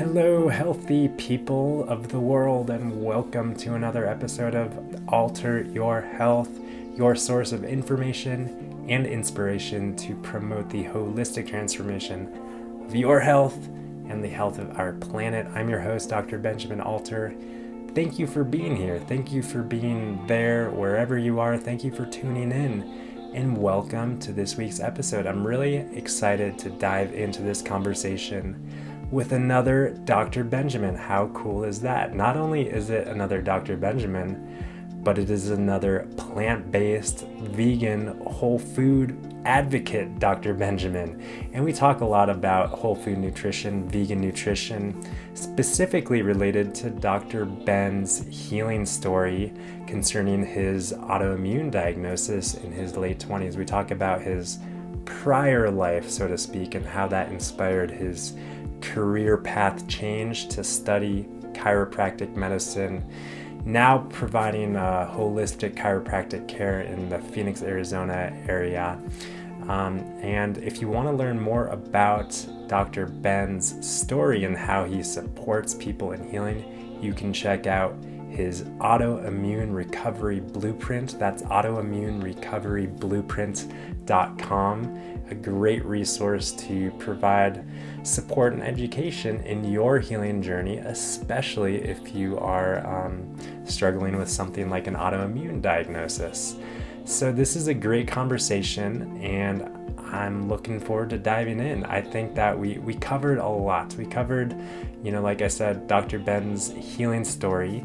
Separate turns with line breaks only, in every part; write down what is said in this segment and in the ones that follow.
Hello, healthy people of the world, and welcome to another episode of Alter Your Health, your source of information and inspiration to promote the holistic transformation of your health and the health of our planet. I'm your host, Dr. Benjamin Alter. Thank you for being here. Thank you for being there wherever you are. Thank you for tuning in, and welcome to this week's episode. I'm really excited to dive into this conversation with another Dr. Benjamin. How cool is that? Not only is it another Dr. Benjamin, but it is another plant-based, vegan, whole food advocate, Dr. Benjamin. And we talk a lot about whole food nutrition, vegan nutrition, specifically related to Dr. Ben's healing story concerning his autoimmune diagnosis in his late 20s. We talk about his prior life, so to speak, and how that inspired his career path change to study chiropractic medicine, now providing holistic chiropractic care in the Phoenix, Arizona area. And if you want to learn more about Dr. Ben's story and how he supports people in healing, you can check out his Autoimmune Recovery Blueprint. That's autoimmunerecoveryblueprint.com, a great resource to provide support and education in your healing journey, especially if you are struggling with something like an autoimmune diagnosis. So this is a great conversation, and I'm looking forward to diving in. I think that we covered a lot. We covered, like I said, Dr. Ben's healing story,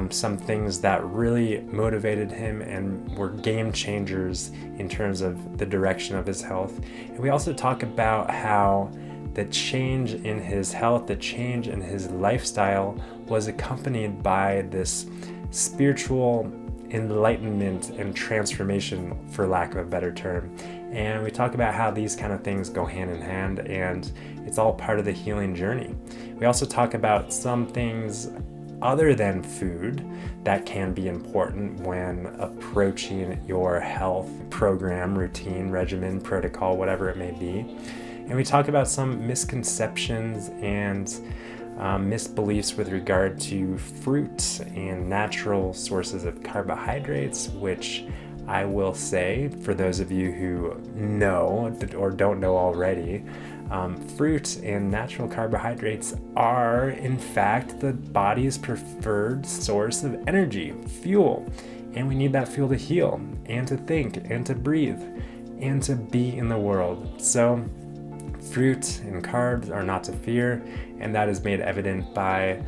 some things that really motivated him and were game changers in terms of the direction of his health. And we also talk about how the change in his health, the change in his lifestyle was accompanied by this spiritual enlightenment and transformation, for lack of a better term. And we talk about how these kind of things go hand in hand, and it's all part of the healing journey. We also talk about some things other than food that can be important when approaching your health program, routine, regimen, protocol, whatever it may be. And we talk about some misconceptions and misbeliefs with regard to fruit and natural sources of carbohydrates, which I will say, for those of you who know or don't know already, fruit and natural carbohydrates are, in fact, the body's preferred source of energy, fuel. And we need that fuel to heal and to think and to breathe and to be in the world. So fruit and carbs are not to fear, and that is made evident by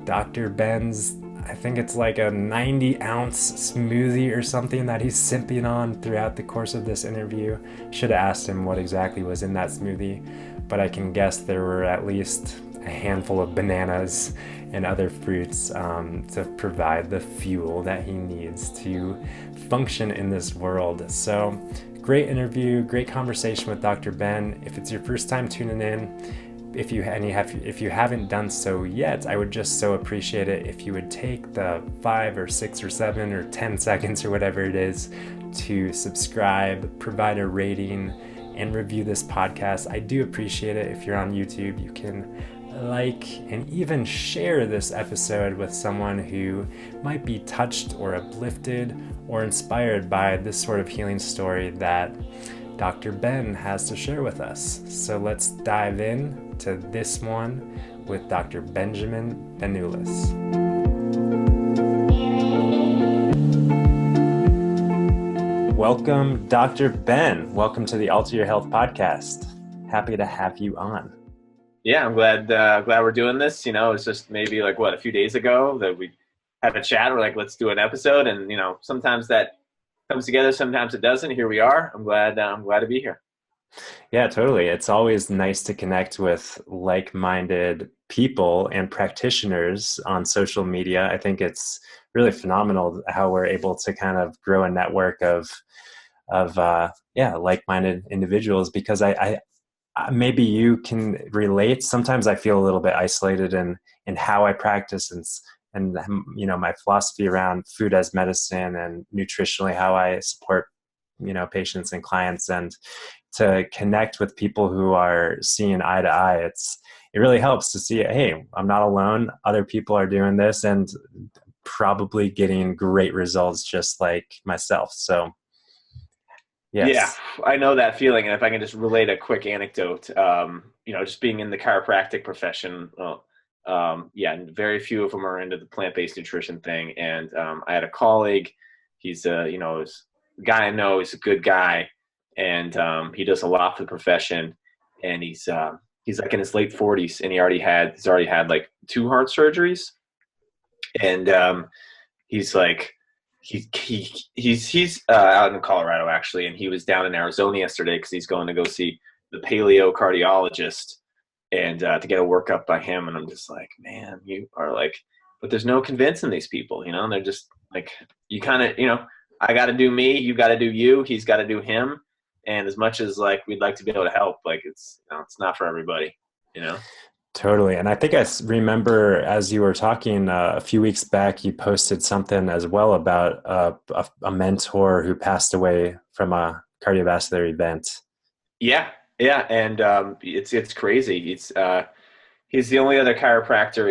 Dr. Ben's, I think it's like a 90-ounce smoothie or something that he's sipping on throughout the course of this interview. Should have asked him what exactly was in that smoothie, but I can guess there were at least a handful of bananas and other fruits to provide the fuel that he needs to function in this world. So great interview, great conversation with Dr. Ben. If it's your first time tuning in, if you haven't done so yet, I would just so appreciate it if you would take the 5 or 6 or 7 or 10 seconds or whatever it is to subscribe, provide a rating, and review this podcast. I do appreciate it. If you're on YouTube, you can like and even share this episode with someone who might be touched or uplifted or inspired by this sort of healing story that Dr. Ben has to share with us. So let's dive in to this one with Dr. Benjamin Benulis. Welcome, Dr. Ben. Welcome to the Alter Your Health podcast. Happy to have you on.
Yeah, I'm glad we're doing this. It's just maybe a few days ago that we had a chat. We're like, let's do an episode, and sometimes that comes together, sometimes it doesn't. Here we are. I'm glad to be here.
Yeah, totally. It's always nice to connect with like-minded people and practitioners on social media. I think it's really phenomenal how we're able to kind of grow a network of like-minded individuals, because I maybe you can relate. Sometimes I feel a little bit isolated in how I practice and my philosophy around food as medicine and nutritionally how I support patients and clients, and to connect with people who are seeing eye to eye. it really helps to see, hey, I'm not alone. Other people are doing this and probably getting great results just like myself. So
Yeah,
yes.
I know that feeling. And if I can just relate a quick anecdote, just being in the chiropractic profession, well, yeah, very few of them are into the plant-based nutrition thing. And I had a colleague, he's he's a guy I know, he's a good guy, and he does a lot for the profession. And he's like in his late 40s, and he's already had like 2 heart surgeries. And he's like he's out in Colorado actually, and he was down in Arizona yesterday because he's going to go see the paleo cardiologist and to get a workup by him. And I'm just like, man, you are like, but there's no convincing these people, you know. And they're just like, you kind of, I got to do me, you got to do you, he's got to do him. And as much as like we'd like to be able to help, like it's it's not for everybody, you know.
Totally. And I think remember as you were talking a few weeks back, you posted something as well about a mentor who passed away from a cardiovascular event.
Yeah, yeah, and it's crazy. He's the only other chiropractor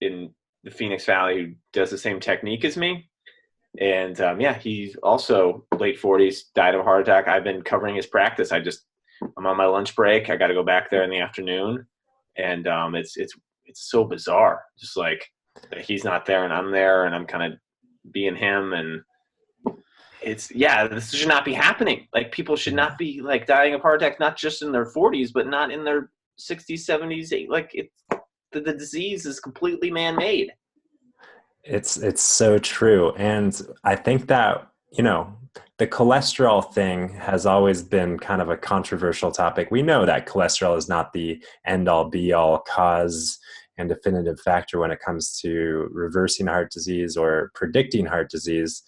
in the Phoenix Valley who does the same technique as me. And yeah, he's also late 40s, died of a heart attack. I've been covering his practice. I'm on my lunch break. I got to go back there in the afternoon, and it's so bizarre. Just like that he's not there and I'm there, and I'm kind of being him. And this should not be happening. Like people should not be like dying of heart attacks, not just in their 40s, but not in their 60s, 70s. Like the disease is completely man-made.
It's so true. And I think that, the cholesterol thing has always been kind of a controversial topic. We know that cholesterol is not the end all be all cause and definitive factor when it comes to reversing heart disease or predicting heart disease.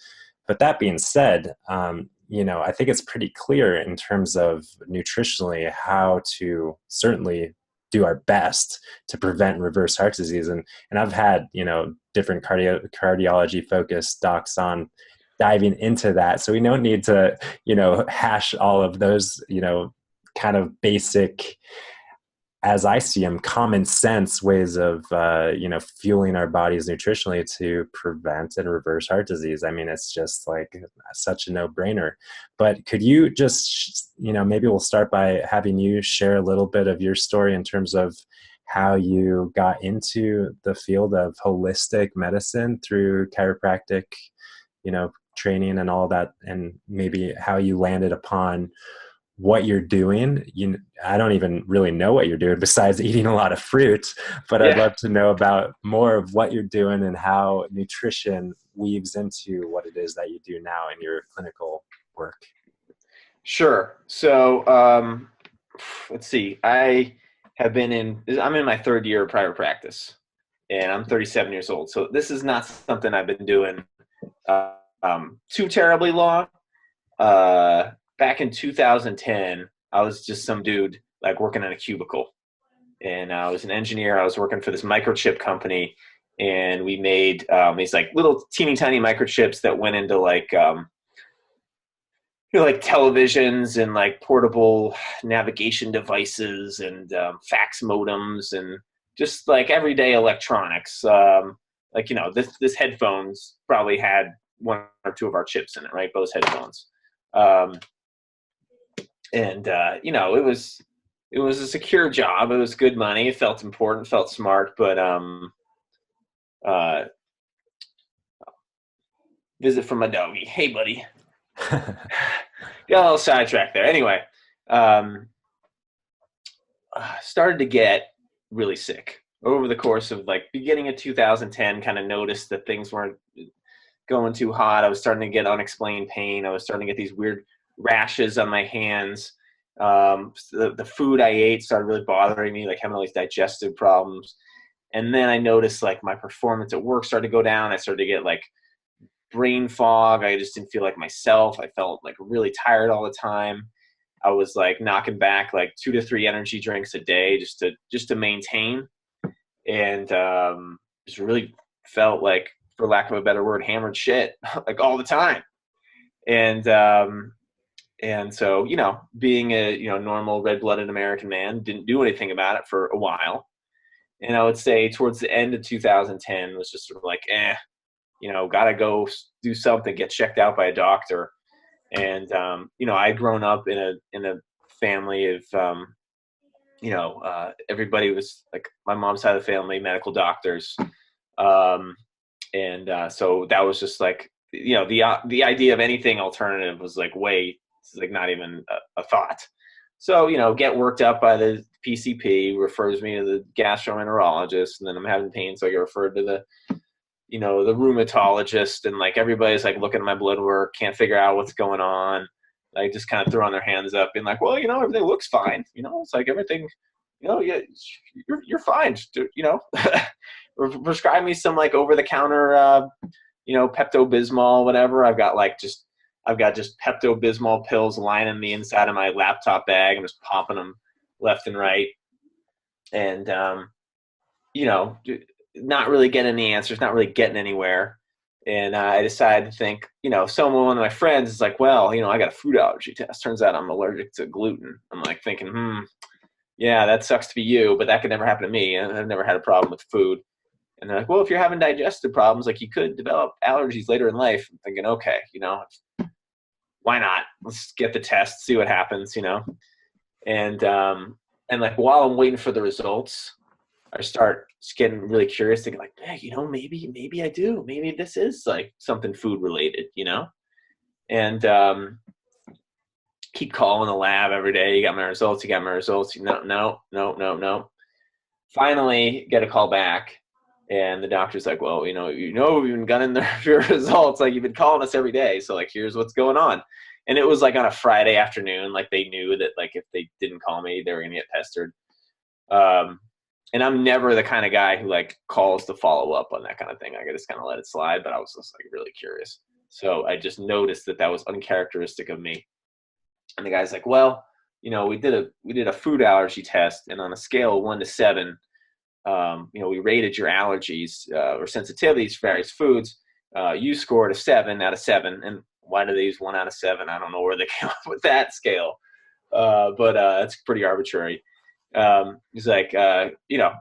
But that being said, I think it's pretty clear in terms of nutritionally how to certainly do our best to prevent and reverse heart disease. And I've had, different cardiology focused docs on diving into that. So we don't need to, hash all of those, kind of basic, as I see them, common sense ways of, fueling our bodies nutritionally to prevent and reverse heart disease. I mean, it's just like such a no-brainer. But could you just, maybe we'll start by having you share a little bit of your story in terms of how you got into the field of holistic medicine through chiropractic, training and all that, and maybe how you landed upon what you're doing. I don't even really know what you're doing besides eating a lot of fruit, but I'd
Yeah,
love to know about more of what you're doing and how nutrition weaves into what it is that you do now in your clinical work.
sure. So let's see. I'm in my 3rd year of private practice, and I'm 37 years old. So this is not something I've been doing too terribly long. Back in 2010, I was just some dude like working in a cubicle, and I was an engineer. I was working for this microchip company, and we made these like little teeny tiny microchips that went into like like televisions and like portable navigation devices and fax modems and just like everyday electronics. This headphones probably had 1 or 2 of our chips in it, right? Bose headphones. It was a secure job. It was good money. It felt important, felt smart, but visit from my doggy. Hey, buddy. Got a little sidetracked there. Anyway, started to get really sick over the course of like beginning of 2010. Kind of noticed that things weren't going too hot. I was starting to get unexplained pain. I was starting to get these weird rashes on my hands. The food I ate started really bothering me, like having all these digestive problems. And then I noticed like my performance at work started to go down. I started to get like brain fog. I just didn't feel like myself. I felt like really tired all the time. I was like knocking back like 2 to 3 energy drinks a day just to maintain. And just really felt like, for lack of a better word, hammered shit like all the time. And And so, being a, normal red-blooded American man, didn't do anything about it for a while. And I would say towards the end of 2010 was just sort of like, gotta go do something, get checked out by a doctor. And, I'd grown up in a family of, everybody was like my mom's side of the family, medical doctors. So that was just like, the idea of anything alternative was like not even a thought. So, get worked up by the PCP, refers me to the gastroenterologist, and then I'm having pain, so I get referred to the rheumatologist, and like everybody's like looking at my blood work, can't figure out what's going on. Like just kind of throwing their hands up, being like, well, everything looks fine. It's like everything, yeah, you're fine. Prescribe me some like over the counter, Pepto-Bismol, whatever. I've got just Pepto-Bismol pills lining the inside of my laptop bag. I'm just popping them left and right. And, not really getting any answers, not really getting anywhere. And I decided to think, one of my friends is like, well, I got a food allergy test. Turns out I'm allergic to gluten. I'm like thinking, yeah, that sucks to be you, but that could never happen to me. And I've never had a problem with food. And they're like, well, if you're having digestive problems, like you could develop allergies later in life. I'm thinking, okay, why not? Let's get the test, see what happens, And like while I'm waiting for the results, I start just getting really curious, thinking like, hey, maybe I do. Maybe this is like something food related, And keep calling the lab every day. You got my results. No. Finally, get a call back. And the doctor's like, well, we've been gunning your results. Like, you've been calling us every day. So, like, here's what's going on. And it was, like, on a Friday afternoon. Like, they knew that, like, if they didn't call me, they were going to get pestered. And I'm never the kind of guy who, like, calls to follow up on that kind of thing. I just kind of let it slide. But I was just, like, really curious. So I just noticed that was uncharacteristic of me. And the guy's like, well, we did a food allergy test. And on a scale of 1 to 7, we rated your allergies or sensitivities for various foods. You scored a 7 out of 7. And why do they use 1 out of 7? I don't know where they came up with that scale. But it's pretty arbitrary. He's like,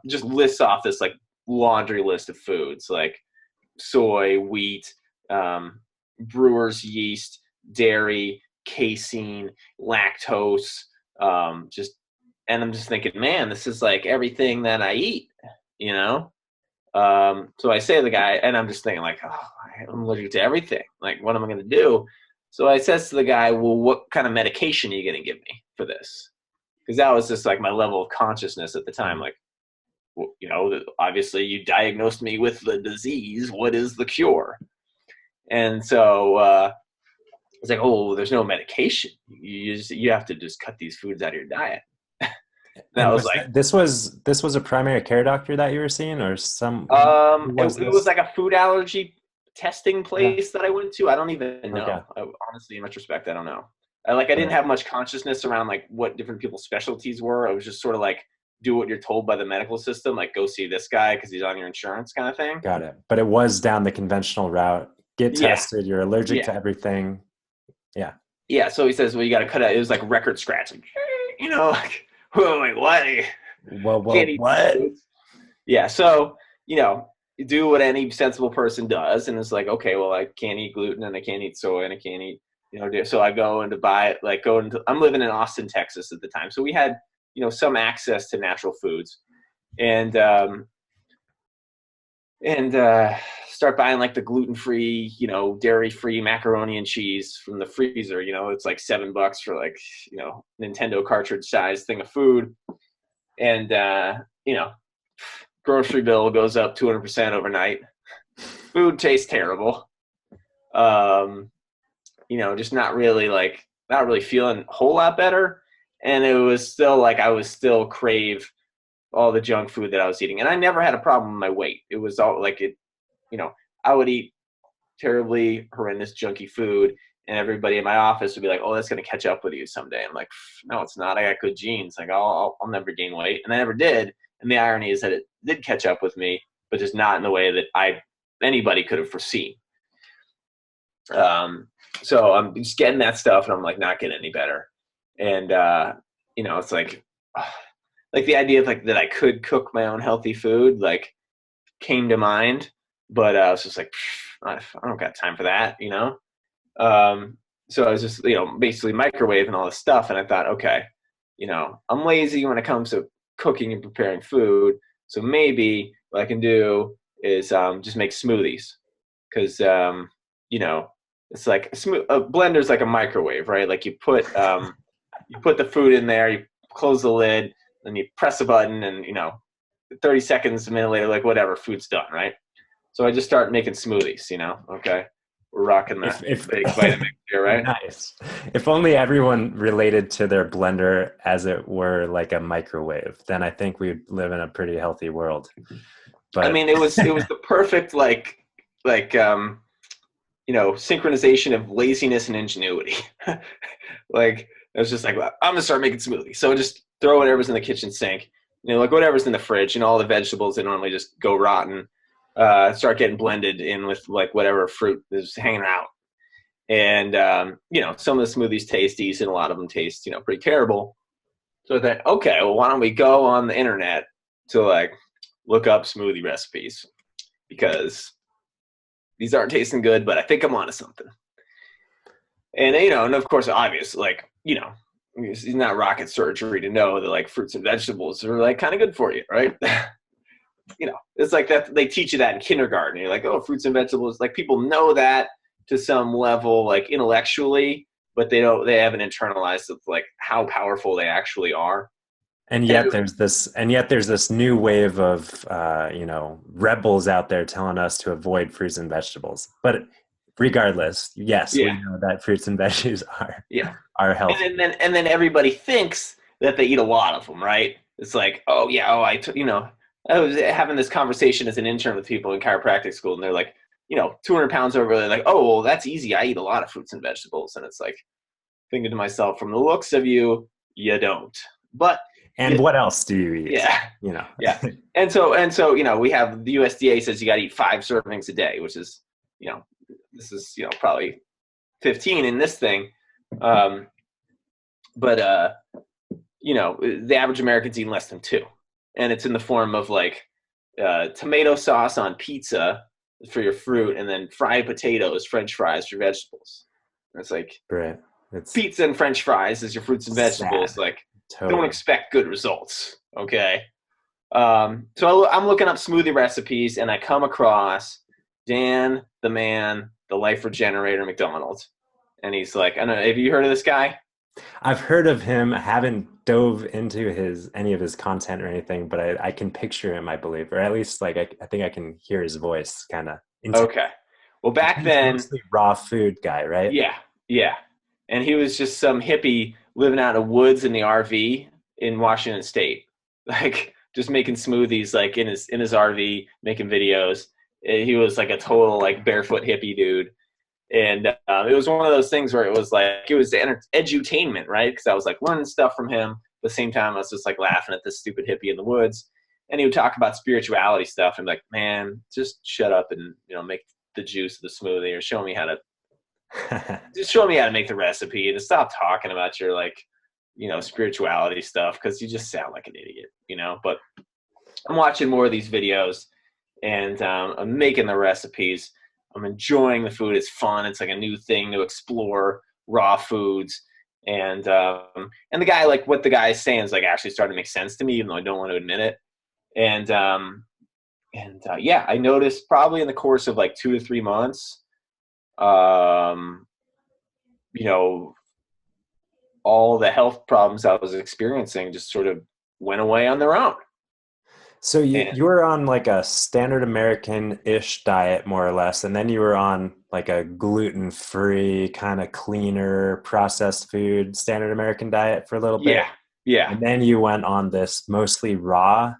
just lists off this like laundry list of foods like soy, wheat, brewer's yeast, dairy, casein, lactose, and I'm just thinking, man, this is like everything that I eat, So I say to the guy, and I'm just thinking like, oh, I'm allergic to everything. Like, what am I going to do? So I says to the guy, well, what kind of medication are you going to give me for this? Because that was just like my level of consciousness at the time. Like, well, obviously you diagnosed me with the disease. What is the cure? And so it's like, oh, there's no medication. You have to just cut these foods out of your diet.
That was like this was a primary care doctor that you were seeing, or some?
It was like a food allergy testing place that I went to. I don't even know. Okay. Honestly, in retrospect, I don't know. I didn't have much consciousness around like what different people's specialties were. I was just sort of like, do what you're told by the medical system, like go see this guy because he's on your insurance kind of thing.
Got it. But it was down the conventional route. Get tested. You're allergic to everything. Yeah.
Yeah. So he says, well, you got to cut out. It was like record scratching. Like. Whoa, wait, what?
Well, what?
Yeah, so, you do what any sensible person does, and it's like, okay, well, I can't eat gluten, and I can't eat soy, and I can't eat, so I go into I'm living in Austin, Texas at the time, so we had, some access to natural foods, and start buying like the gluten-free, dairy-free macaroni and cheese from the freezer. It's like $7 for like, Nintendo cartridge size thing of food. And, grocery bill goes up 200% overnight. Food tastes terrible. Just not really feeling a whole lot better. And it was still like, I was still crave all the junk food that I was eating. And I never had a problem with my weight. It was all like I would eat terribly horrendous junky food, and everybody in my office would be like, oh, that's going to catch up with you someday. I'm like, no, it's not. I got good genes. Like I'll never gain weight. And I never did. And the irony is that it did catch up with me, but just not in the way that anybody could have foreseen. So I'm just getting that stuff, and I'm like not getting any better. And it's like the idea of like that I could cook my own healthy food like came to mind, but I was just like, I don't got time for that. So I was just basically microwaving all this stuff, and I thought, okay, I'm lazy when it comes to cooking and preparing food, so maybe what I can do is just make smoothies, because it's like a blender's like a microwave, right? Like you put the food in there, you close the lid, then you press a button, and 30 seconds, a minute later, like whatever, food's done, right? So I just start making smoothies. Okay, we're rocking the
If
big Vitamix here, right?
nice. If only everyone related to their blender as it were like a microwave, then I think we'd live in a pretty healthy world.
I
But
mean, it was the perfect synchronization of laziness and ingenuity. Like I was just like, well, I'm gonna start making smoothies. So just throw whatever's in the kitchen sink, like whatever's in the fridge, all the vegetables that normally just go rotten, start getting blended in with like whatever fruit is hanging out. And some of the smoothies taste decent, a lot of them taste pretty terrible. So I thought, okay, well, why don't we go on the internet to like look up smoothie recipes, because these aren't tasting good, but I think I'm onto something. And and of course, obvious, like it's not rocket surgery to know that like fruits and vegetables are like kind of good for you, right? It's like that they teach you that in kindergarten. You're like, oh, fruits and vegetables, like people know that to some level, like intellectually, but they haven't internalized of like how powerful they actually are.
and yet there's this new wave of rebels out there telling us to avoid fruits and vegetables. But regardless, yes, we
Yeah,
know that fruits and veggies
yeah.
are healthy.
And then everybody thinks that they eat a lot of them, right? It's like, oh yeah, I was having this conversation as an intern with people in chiropractic school, and they're like, 200 pounds over. They're like, oh, well, that's easy. I eat a lot of fruits and vegetables, and it's like thinking to myself, from the looks of you, you don't. But
And what else do you eat?
yeah, yeah. And so we have the USDA says you got to eat 5 servings a day, which is this is probably 15 in this thing. But the average American's eating less than 2, and it's in the form of like tomato sauce on pizza for your fruit, and then fried potatoes, French fries for vegetables. And it's like
Right. It's
pizza and French fries is your fruits and vegetables.
sad.
Like,
Totally.
don't expect good results. Okay. So I'm looking up smoothie recipes, and I come across Dan, the man, the Life Regenerator McDonald. And he's like, I don't know, have you heard of this guy?
I've heard of him. I haven't dove into any of his content or anything, but I can picture him, I believe, or at least like I think I can hear his voice kind of.
Okay. Well, back
He's
then,
mostly raw food guy, right?
yeah, yeah. And he was just some hippie living out in the woods in the RV in Washington State, like just making smoothies, like in his RV, making videos. He was like a total like barefoot hippie dude. And it was one of those things where it was edutainment, right? Because I was like learning stuff from him. At the same time, I was just like laughing at this stupid hippie in the woods. And he would talk about spirituality stuff. And I'm like, man, just shut up and make the juice of the smoothie, or show me how to make the recipe, and stop talking about your like spirituality stuff, because you just sound like an idiot. But I'm watching more of these videos, and I'm making the recipes. I'm enjoying the food. It's fun. It's like a new thing to explore raw foods. And the guy, like what the guy is saying is like actually starting to make sense to me, even though I don't want to admit it. And yeah, I noticed probably in the course of like 2 to 3 months, all the health problems I was experiencing just sort of went away on their own.
So you were on like a standard American-ish diet, more or less, and then you were on like a gluten-free, kind of cleaner, processed food, standard American diet for a little bit.
Yeah.
And then you went on this mostly raw,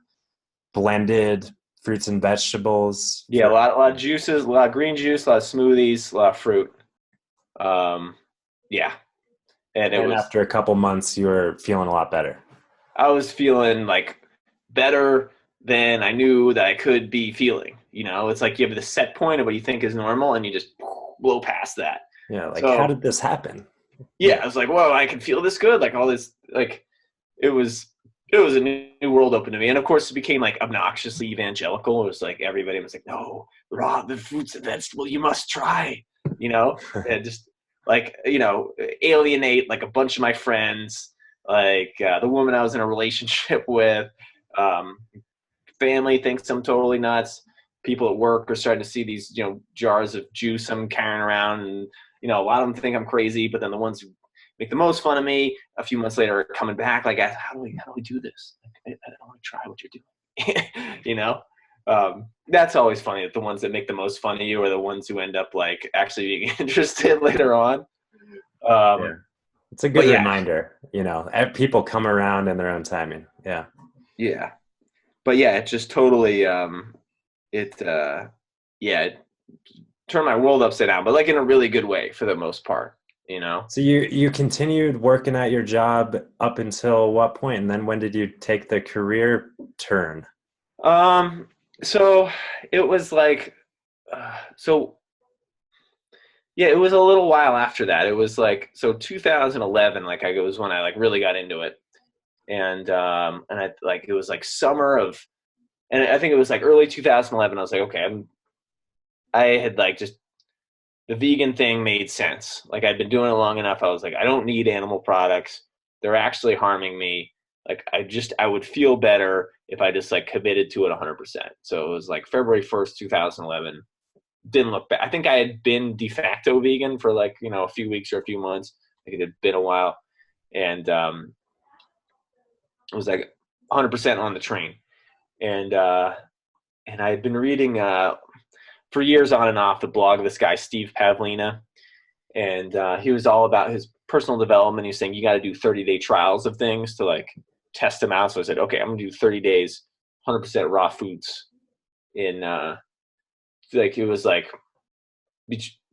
blended fruits and vegetables.
Yeah, a lot of juices, a lot of green juice, a lot of smoothies, a lot of fruit. Yeah. And
after a couple months, you were feeling a lot better.
I was feeling like better than I knew that I could be feeling. It's like you have this set point of what you think is normal, and you just blow past that.
Yeah. Like, how
So
did this happen?
yeah, I was like, whoa, I can feel this good. Like all this, like it was, it was a new world open to me. And of course it became like obnoxiously evangelical. It was like, everybody was like, no, raw, the fruits and vegetables, you must try, you know, and just like, you know, alienate like a bunch of my friends, like the woman I was in a relationship with, um, family thinks I'm totally nuts. People at work are starting to see these, you know, jars of juice I'm carrying around, and you know, a lot of them think I'm crazy. But then the ones who make the most fun of me, a few months later, are coming back like, how do we do this? Like, I don't want to try what you're doing. You know, that's always funny. That the ones that make the most fun of you are the ones who end up like actually being interested later on.
Yeah.
Um,
It's a good
but yeah,
reminder, people come around in their own timing. Yeah.
yeah, but yeah, it just totally it yeah, it turned my world upside down, but like in a really good way for the most part, you know.
So you continued working at your job up until what point? And then when did you take the career turn?
um so it was like so yeah, it was a little while after that. It was like, so 2011, like I, it was when I like really got into it. And I like, it was like summer of, and I think it was like early 2011. I was like, okay, I had like just, the vegan thing made sense. Like I'd been doing it long enough. I was like, I don't need animal products. They're actually harming me. Like I would feel better if I just like committed to it 100%. So it was like February 1st, 2011. Didn't look back. I think I had been de facto vegan for like, you know, a few weeks or a few months. Like it had been a while. And it was like 100% on the train. And, and I had been reading for years on and off the blog of this guy, Steve Pavlina. And he was all about his personal development. He was saying you got to do 30-day trials of things to like test them out. So I said, okay, I'm gonna do 30 days, 100% raw foods. In like it was like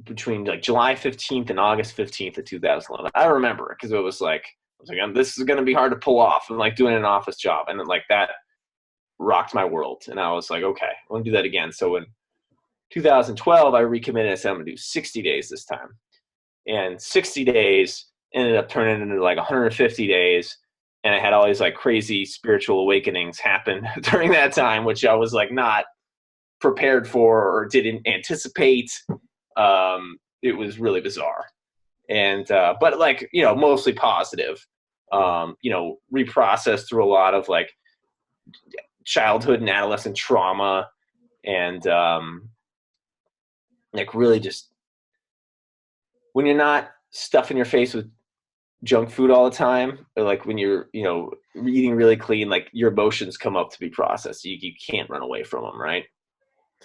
between like July 15th and August 15th of 2011. I remember it because it was like I was like, this is gonna be hard to pull off. And like doing an office job, and then like that rocked my world. And I was like, okay, I want to do that again. So in 2012, I recommitted. I said I'm gonna do 60 days this time. And 60 days ended up turning into like 150 days. And I had all these like crazy spiritual awakenings happen during that time, which I was like not prepared for or didn't anticipate. It was really bizarre. And, but like, you know, mostly positive, you know, reprocessed through a lot of like childhood and adolescent trauma, and like really just when you're not stuffing your face with junk food all the time, or like when you're, you know, eating really clean, like your emotions come up to be processed. You can't run away from them, right?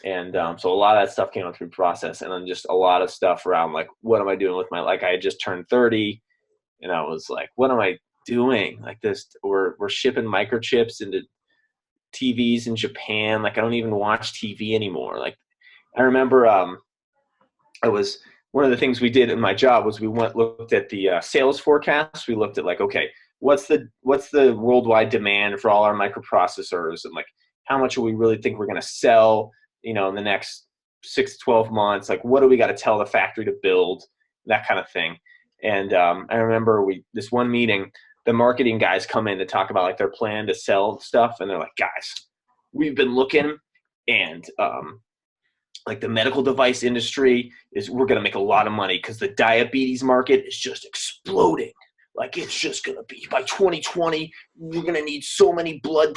And so a lot of that stuff came up through process, and then just a lot of stuff around like, what am I doing with my, like I had just turned 30, and I was like, what am I doing? Like this, we're shipping microchips into TVs in Japan. Like I don't even watch TV anymore. Like I remember I was, one of the things we did in my job was we looked at the sales forecast. We looked at like, okay, what's the worldwide demand for all our microprocessors, and like how much do we really think we're going to sell, you know, in the next 6 to 12 months? Like what do we got to tell the factory to build, that kind of thing. And I remember this one meeting, the marketing guys come in to talk about like their plan to sell stuff, and they're like, guys, we've been looking, and like the medical device industry we're going to make a lot of money because the diabetes market is just exploding. Like it's just going to be by 2020, we're going to need so many blood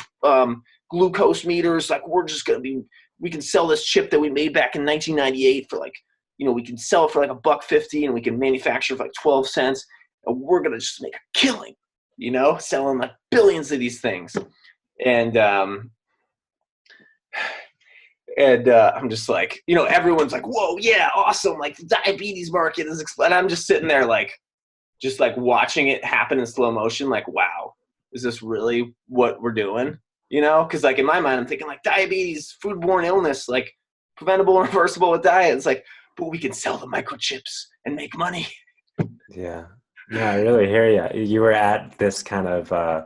glucose meters. Like we're just going to be, we can sell this chip that we made back in 1998 for like, you know, we can sell it for like $1.50, and we can manufacture for like 12 cents. And we're going to just make a killing, you know, selling like billions of these things. And, I'm just like, you know, everyone's like, whoa, yeah, awesome. Like the diabetes market is exploding. I'm just sitting there like, just like watching it happen in slow motion. Like, wow, is this really what we're doing? You know? Cause like in my mind, I'm thinking like diabetes, foodborne illness, like preventable and reversible with diet. It's like, but we can sell the microchips and make money.
Yeah. No, I really hear you. You were at this kind of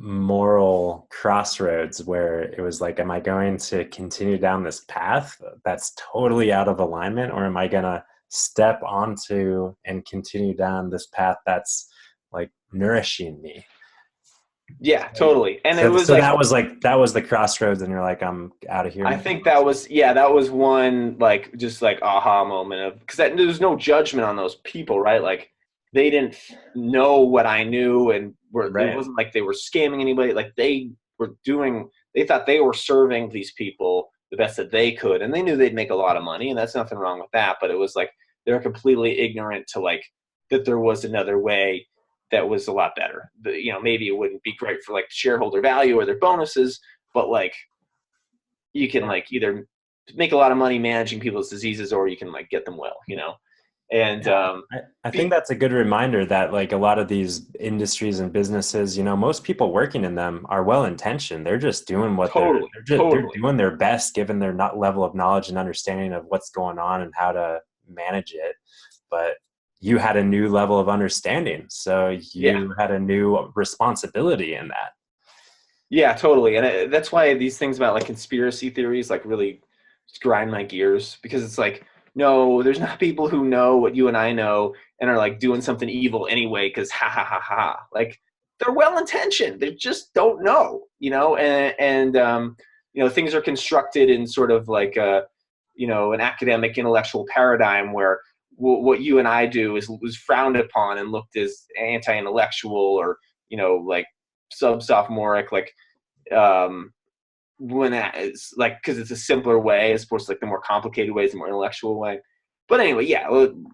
moral crossroads where it was like, am I going to continue down this path that's totally out of alignment, or am I going to step onto and continue down this path that's like nourishing me.
Yeah, totally. And it
So,
was
so
like,
that was the crossroads, and you're like, I'm out of here
I
now.
think that was, yeah, that was one, like, just like aha moment of, because there's no judgment on those people, right? Like, they didn't know what I knew, and it
Right.
wasn't like they were scamming anybody. Like, they thought they were serving these people the best that they could, and they knew they'd make a lot of money, and that's nothing wrong with that. But it was like, they're completely ignorant to, like, that there was another way that was a lot better. Maybe it wouldn't be great for like shareholder value or their bonuses, but like, you can like either make a lot of money managing people's diseases, or you can like get them well, and
I think that's a good reminder that like a lot of these industries and businesses, most people working in them are well intentioned. They're just doing what
totally,
they're
totally,
doing their best given their level of knowledge and understanding of what's going on and how to manage it. But you had a new level of understanding, so
yeah,
you had a new responsibility in that.
yeah, totally. And that's why these things about like conspiracy theories like really just grind my gears, because it's like, no, there's not people who know what you and I know and are like doing something evil anyway because ha ha ha ha. Like, they're well intentioned, they just don't know, and things are constructed in sort of like an academic intellectual paradigm where what you and I do was frowned upon and looked as anti-intellectual, or like sub-sophomoric, like when that is like, because it's a simpler way as opposed to like the more complicated ways, the more intellectual way. But anyway, yeah,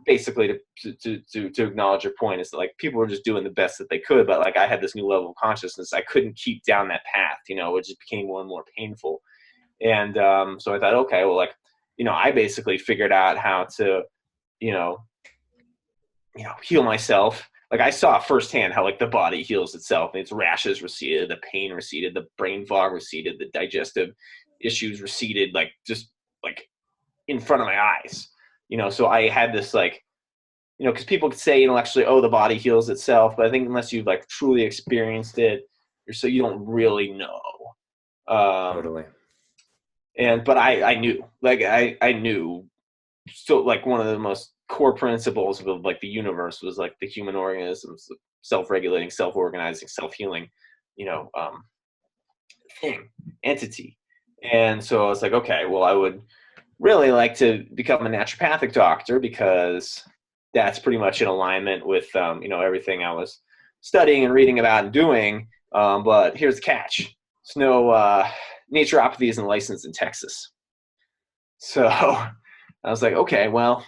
basically to acknowledge your point is that like people were just doing the best that they could, but like I had this new level of consciousness. I couldn't keep down that path, it just became more and more painful. And so I thought, okay, well, like, I basically figured out how to, you know, heal myself. Like, I saw firsthand how like the body heals itself, and its rashes receded, the pain receded, the brain fog receded, the digestive issues receded, like just like in front of my eyes. So I had this like, because people could say intellectually, oh, the body heals itself, but I think unless you've like truly experienced it, you don't really know.
Totally.
But I knew, like I knew, so like one of the most core principles of like the universe was like the human organism's self-regulating, self-organizing, self-healing, you know, um, thing, entity. And so I was like, okay, well, I would really like to become a naturopathic doctor, because that's pretty much in alignment with everything I was studying and reading about and doing. But here's the catch: it's no naturopathy isn't licensed in Texas. So I was like, okay, well,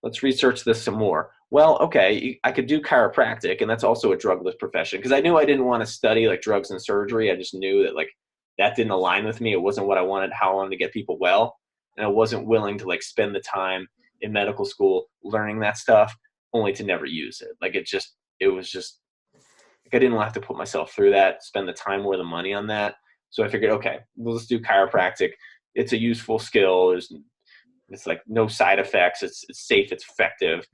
let's research this some more. Well, okay, I could do chiropractic, and that's also a drugless profession, because I knew I didn't want to study like drugs and surgery. I just knew that like that didn't align with me. It wasn't what I wanted, how I wanted to get people well, and I wasn't willing to like spend the time in medical school learning that stuff only to never use it. Like it was just like I didn't want to have to put myself through that, spend the time or the money on that. So I figured, okay, well, let's do chiropractic. It's a useful skill. It's like no side effects. It's safe. It's effective.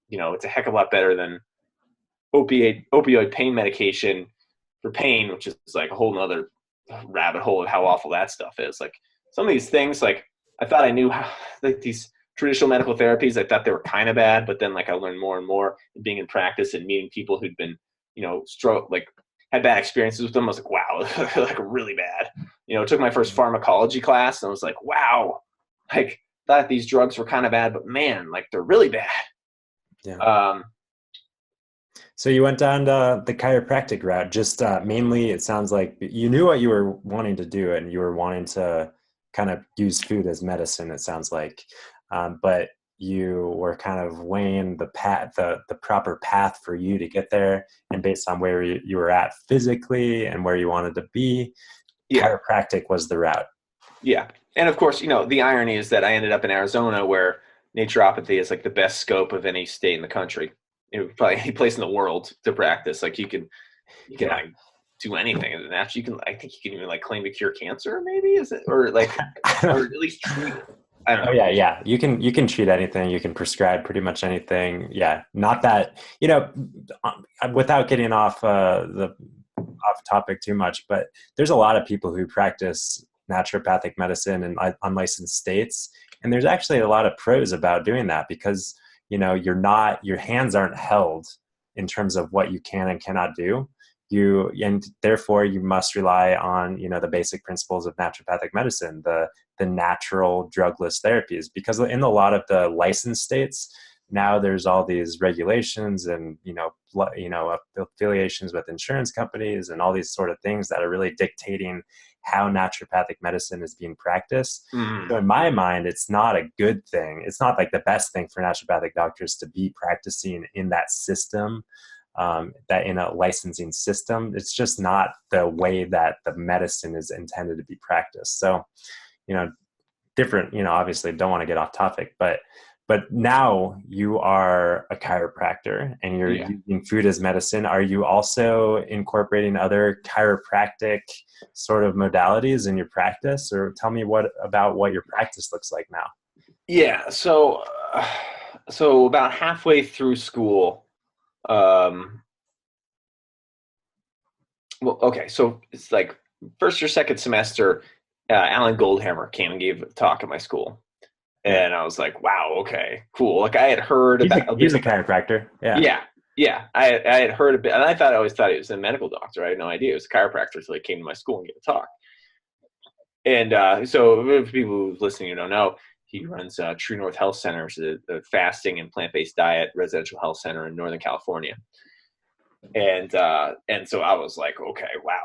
It's a heck of a lot better than opioid pain medication for pain, which is like a whole nother rabbit hole of how awful that stuff is. Like, some of these things, like I thought I knew how, like these traditional medical therapies, I thought they were kind of bad, but then like I learned more and more being in practice and meeting people who'd been, like had bad experiences with them. I was like, wow, like really bad. I took my first pharmacology class and I was like, wow, like thought these drugs were kind of bad, but man, like they're really bad.
Yeah. So you went down the chiropractic route. Just mainly, it sounds like you knew what you were wanting to do, and you were wanting to kind of use food as medicine. It sounds like, but you were kind of weighing the proper path for you to get there, and based on where you were at physically and where you wanted to be,
Yeah.
chiropractic was the route.
Yeah. And of course, the irony is that I ended up in Arizona, where naturopathy is like the best scope of any state in the country. Probably any place in the world to practice. Like you can
Yeah.
like do anything. And actually I think you can even like claim to cure cancer, maybe, is it? Or like, or at least treat it. I don't know.
Oh yeah. You can treat anything. You can prescribe pretty much anything. Yeah. Not that, without getting off off topic too much, but there's a lot of people who practice naturopathic medicine in unlicensed states, and there's actually a lot of pros about doing that, because your hands aren't held in terms of what you can and cannot do. And therefore you must rely on, the basic principles of naturopathic medicine, the natural drugless therapies, because in a lot of the licensed states now there's all these regulations and, affiliations with insurance companies and all these sort of things that are really dictating how naturopathic medicine is being practiced. So in my mind, it's not a good thing. It's not like the best thing for naturopathic doctors to be practicing in that system, that in a licensing system. It's just not the way that the medicine is intended to be practiced. So, different, obviously don't want to get off topic, but now you are a chiropractor and you're using food as medicine. Are you also incorporating other chiropractic sort of modalities in your practice? Or tell me about what your practice looks like now.
Yeah. So about halfway through school, so it's like first or second semester, Alan Goldhammer came and gave a talk at my school. And I was like, wow, okay, cool. Like I had heard
He's a chiropractor.
Yeah. I had heard a bit, and I always thought he was a medical doctor. I had no idea he was a chiropractor until he came to my school and gave a talk. And so for people who listening who don't know, he runs True North Health Center, which is a fasting and plant-based diet residential health center in Northern California. And so I was like, okay, wow,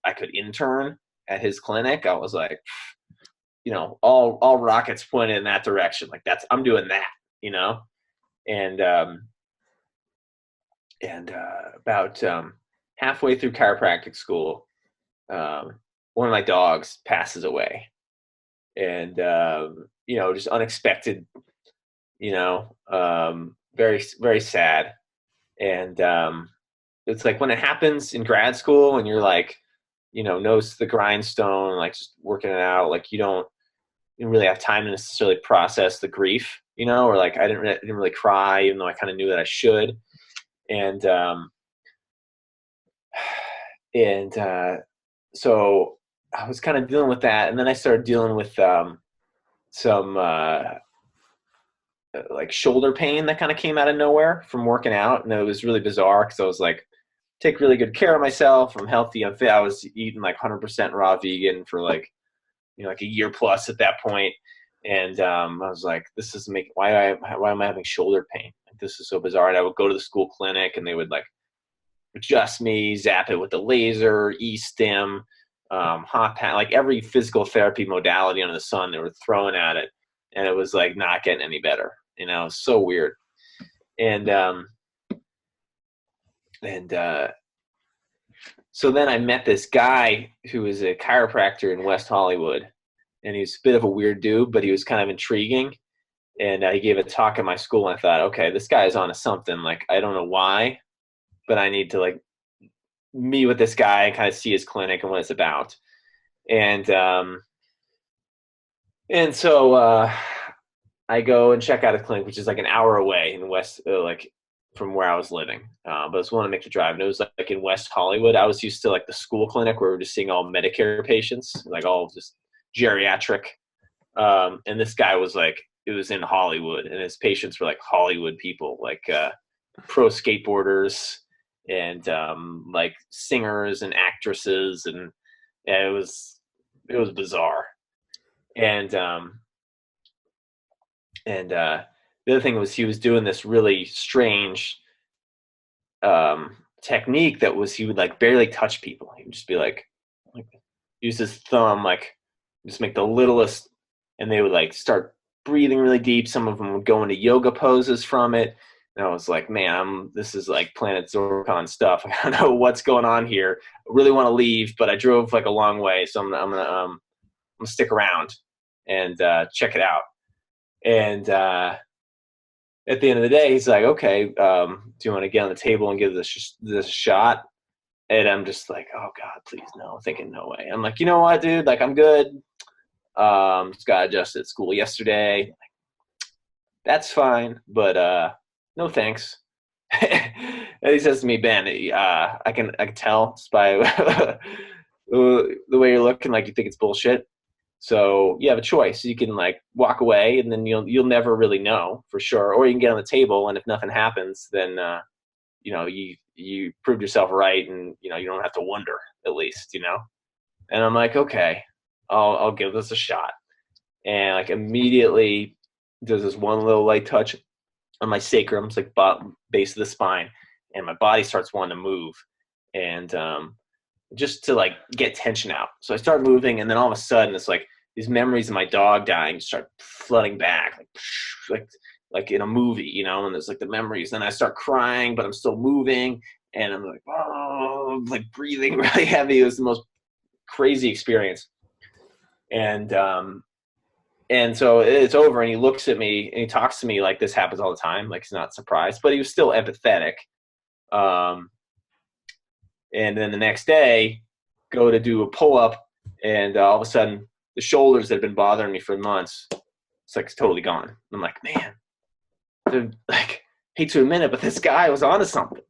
I could intern at his clinic. I was like, all rockets pointed in that direction. Like I'm doing that, and about halfway through chiropractic school, one of my dogs passes away, and just unexpected, very, very sad. And it's like when it happens in grad school and you're like, nose to the grindstone, like just working it out, like you don't really have time to necessarily process the grief, or like I didn't really cry, even though I kind of knew that I should. And so I was kind of dealing with that. And then I started dealing with some like shoulder pain that kind of came out of nowhere from working out. And it was really bizarre because I was like, take really good care of myself. I'm healthy. I'm fit. I was eating like 100% raw vegan for like, like a year plus at that point. And I was like, this is why am I having shoulder pain? Like, this is so bizarre. And I would go to the school clinic and they would like adjust me, zap it with the laser, e-stim, hot pad, like every physical therapy modality under the sun they were throwing at it. And it was like not getting any better. It's so weird. And so then I met this guy who was a chiropractor in West Hollywood, and he was a bit of a weird dude, but he was kind of intriguing. And he gave a talk at my school, and I thought, okay, this guy is onto something. Like, I don't know why, but I need to like meet with this guy and kind of see his clinic and what it's about. And so I go and check out his clinic, which is like an hour away in West, like from where I was living. But it's willing to make the drive. And it was like in West Hollywood. I was used to like the school clinic where we were just seeing all Medicare patients, like all just geriatric. And this guy was like, it was in Hollywood, and his patients were like Hollywood people, like pro skateboarders and like singers and actresses. And it was bizarre. And the other thing was he was doing this really strange technique that was he would like barely touch people. He would just be like use his thumb, like just make the littlest, and they would like start breathing really deep. Some of them would go into yoga poses from it. And I was like, man, this is like Planet Zorkon stuff. I don't know what's going on here. I really want to leave, but I drove like a long way, so I'm gonna stick around and check it out. And at the end of the day, he's like, okay, do you want to get on the table and give this a shot? And I'm just like, oh God, please no. Thinking, no way. I'm like, you know what, dude? Like, I'm good. Just got adjusted at school yesterday. That's fine, but no thanks. And he says to me, Ben, I can tell just by the way you're looking, like you think it's bullshit. So you have a choice. You can like walk away, and then you'll never really know for sure, or you can get on the table, and if nothing happens, then you proved yourself right, and you don't have to wonder, at least. And I'm like, okay, I'll give this a shot. And like immediately there's this one little light touch on my sacrum, it's like base of the spine, and my body starts wanting to move, and just to like get tension out. So I start moving, and then all of a sudden it's like these memories of my dog dying start flooding back, like in a movie, and there's like the memories. Then I start crying, but I'm still moving, and I'm like, oh, like breathing really heavy. It was the most crazy experience. And so it's over, and he looks at me and he talks to me like this happens all the time, like he's not surprised, but he was still empathetic. And then the next day, go to do a pull-up, and all of a sudden, the shoulders that have been bothering me for months, it's like it's totally gone. I'm like, man, dude, like, hate to admit it, but this guy was onto something.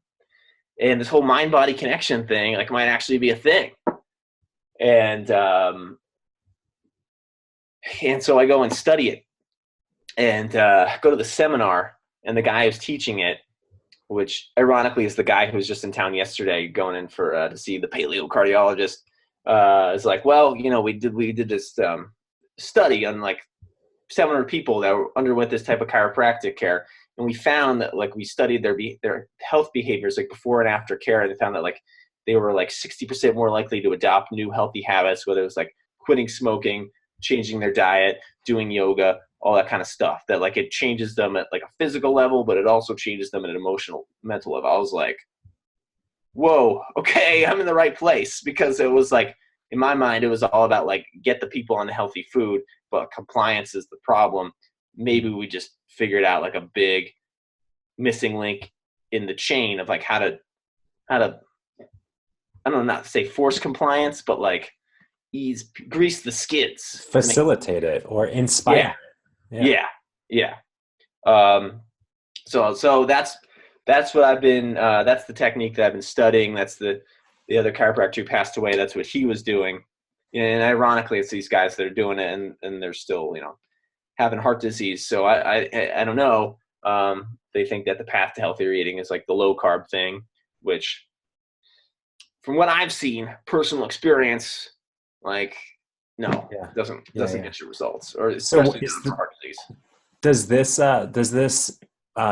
And this whole mind-body connection thing, like, might actually be a thing. And so I go and study it, and go to the seminar, and the guy who's teaching it, which ironically is the guy who was just in town yesterday going in for to see the paleocardiologist, is like, well, we did this study on like 700 people that underwent this type of chiropractic care, and we found that like we studied their health behaviors like before and after care, and they found that like they were like 60% more likely to adopt new healthy habits, whether it was like quitting smoking, changing their diet, doing yoga, all that kind of stuff, that like it changes them at like a physical level, but it also changes them at an emotional, mental level. I was like, whoa, okay, I'm in the right place, because it was like, in my mind, it was all about like get the people on the healthy food, but compliance is the problem. Maybe we just figured out like a big missing link in the chain of like how to I don't know, not to say force compliance, but like grease the skids,
facilitate it or inspire.
Yeah. So that's what I've been. That's the technique that I've been studying. That's the other chiropractor who passed away. That's what he was doing. And ironically, it's these guys that are doing it, and they're still having heart disease. So I don't know. They think that the path to healthier eating is like the low carb thing, which, from what I've seen, personal experience, like, no, doesn't get your results, or especially for heart disease.
Does this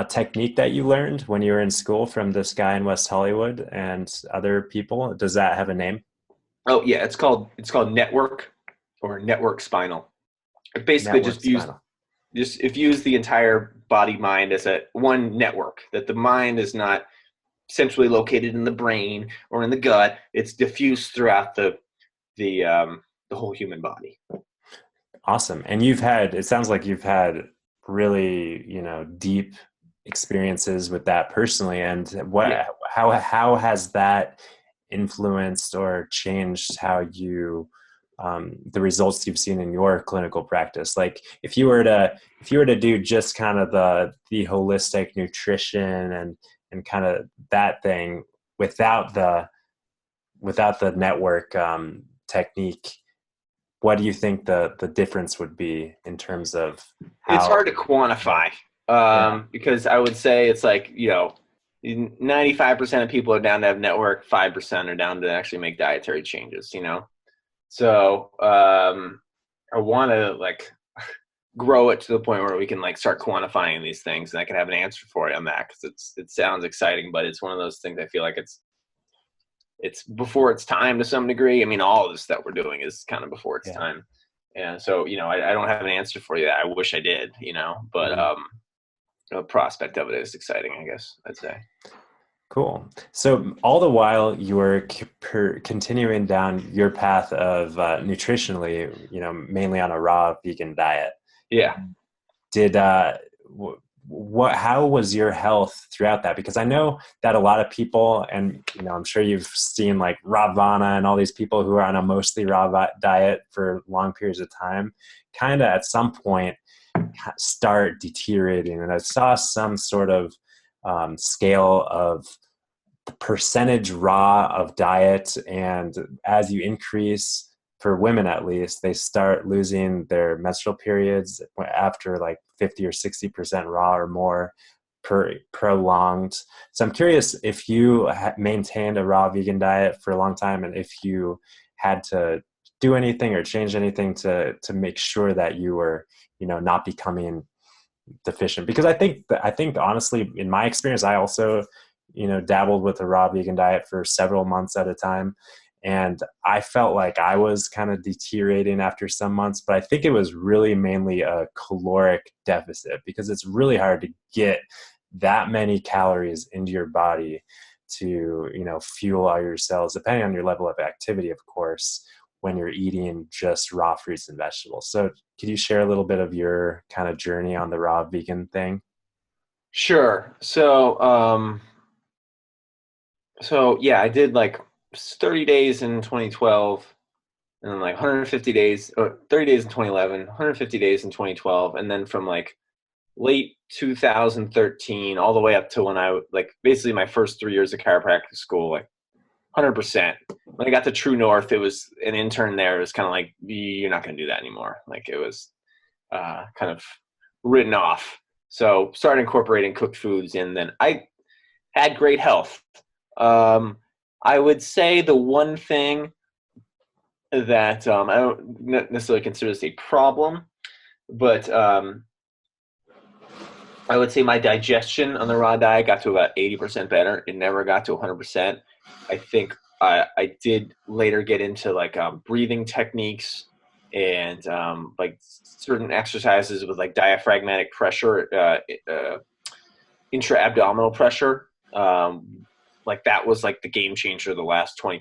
technique that you learned when you were in school from this guy in West Hollywood and other people, does that have a name?
Oh yeah, it's called network, or network spinal. It basically just use the entire body mind as one network, that the mind is not centrally located in the brain or in the gut. It's diffused throughout the whole human body.
Awesome. And it sounds like you've had really, deep experiences with that personally. And how has that influenced or changed how you, the results you've seen in your clinical practice? Like if you were to do just kind of the holistic nutrition and kind of that thing without the network technique, what do you think the difference would be in terms of how?
It's hard to quantify, because I would say it's like, 95% of people are down to have network, 5% are down to actually make dietary changes, So I want to like grow it to the point where we can like start quantifying these things, and I can have an answer for you on that, because it sounds exciting, but it's one of those things I feel like it's before its time to some degree. I mean, all of this that we're doing is kind of before its time. And so, I don't have an answer for you that I wish I did, but the prospect of it is exciting, I guess I'd say.
Cool. So all the while you were continuing down your path of nutritionally, mainly on a raw vegan diet.
Yeah.
How was your health throughout that? Because I know that a lot of people, and I'm sure you've seen like Ravana and all these people who are on a mostly raw diet for long periods of time, kind of at some point start deteriorating. And I saw some sort of scale of the percentage raw of diet, and as you increase for women at least, they start losing their menstrual periods after like 50 or 60% raw or more per prolonged. So I'm curious if you maintained a raw vegan diet for a long time, and if you had to do anything or change anything to make sure that you were, not becoming deficient. Because I think honestly, in my experience, I also, dabbled with a raw vegan diet for several months at a time. And I felt like I was kind of deteriorating after some months, but I think it was really mainly a caloric deficit, because it's really hard to get that many calories into your body to, fuel all your cells, depending on your level of activity, of course, when you're eating just raw fruits and vegetables. So could you share a little bit of your kind of journey on the raw vegan thing?
Sure. So yeah, I did like 30 days in 2012, and then like 150 days, or 30 days in 2011, 150 days in 2012, and then from like late 2013 all the way up to when I like basically my first 3 years of chiropractic school, like 100%. When I got to True North, it was an intern there. It was kind of like, you're not going to do that anymore. Like it was kind of written off. So started incorporating cooked foods, and then I had great health. I would say the one thing that I don't necessarily consider this a problem, but I would say my digestion on the raw diet got to about 80% better. It never got to 100%. I think I did later get into like breathing techniques and like certain exercises with like diaphragmatic pressure, intra-abdominal pressure. Like that was like the game changer the last 20%.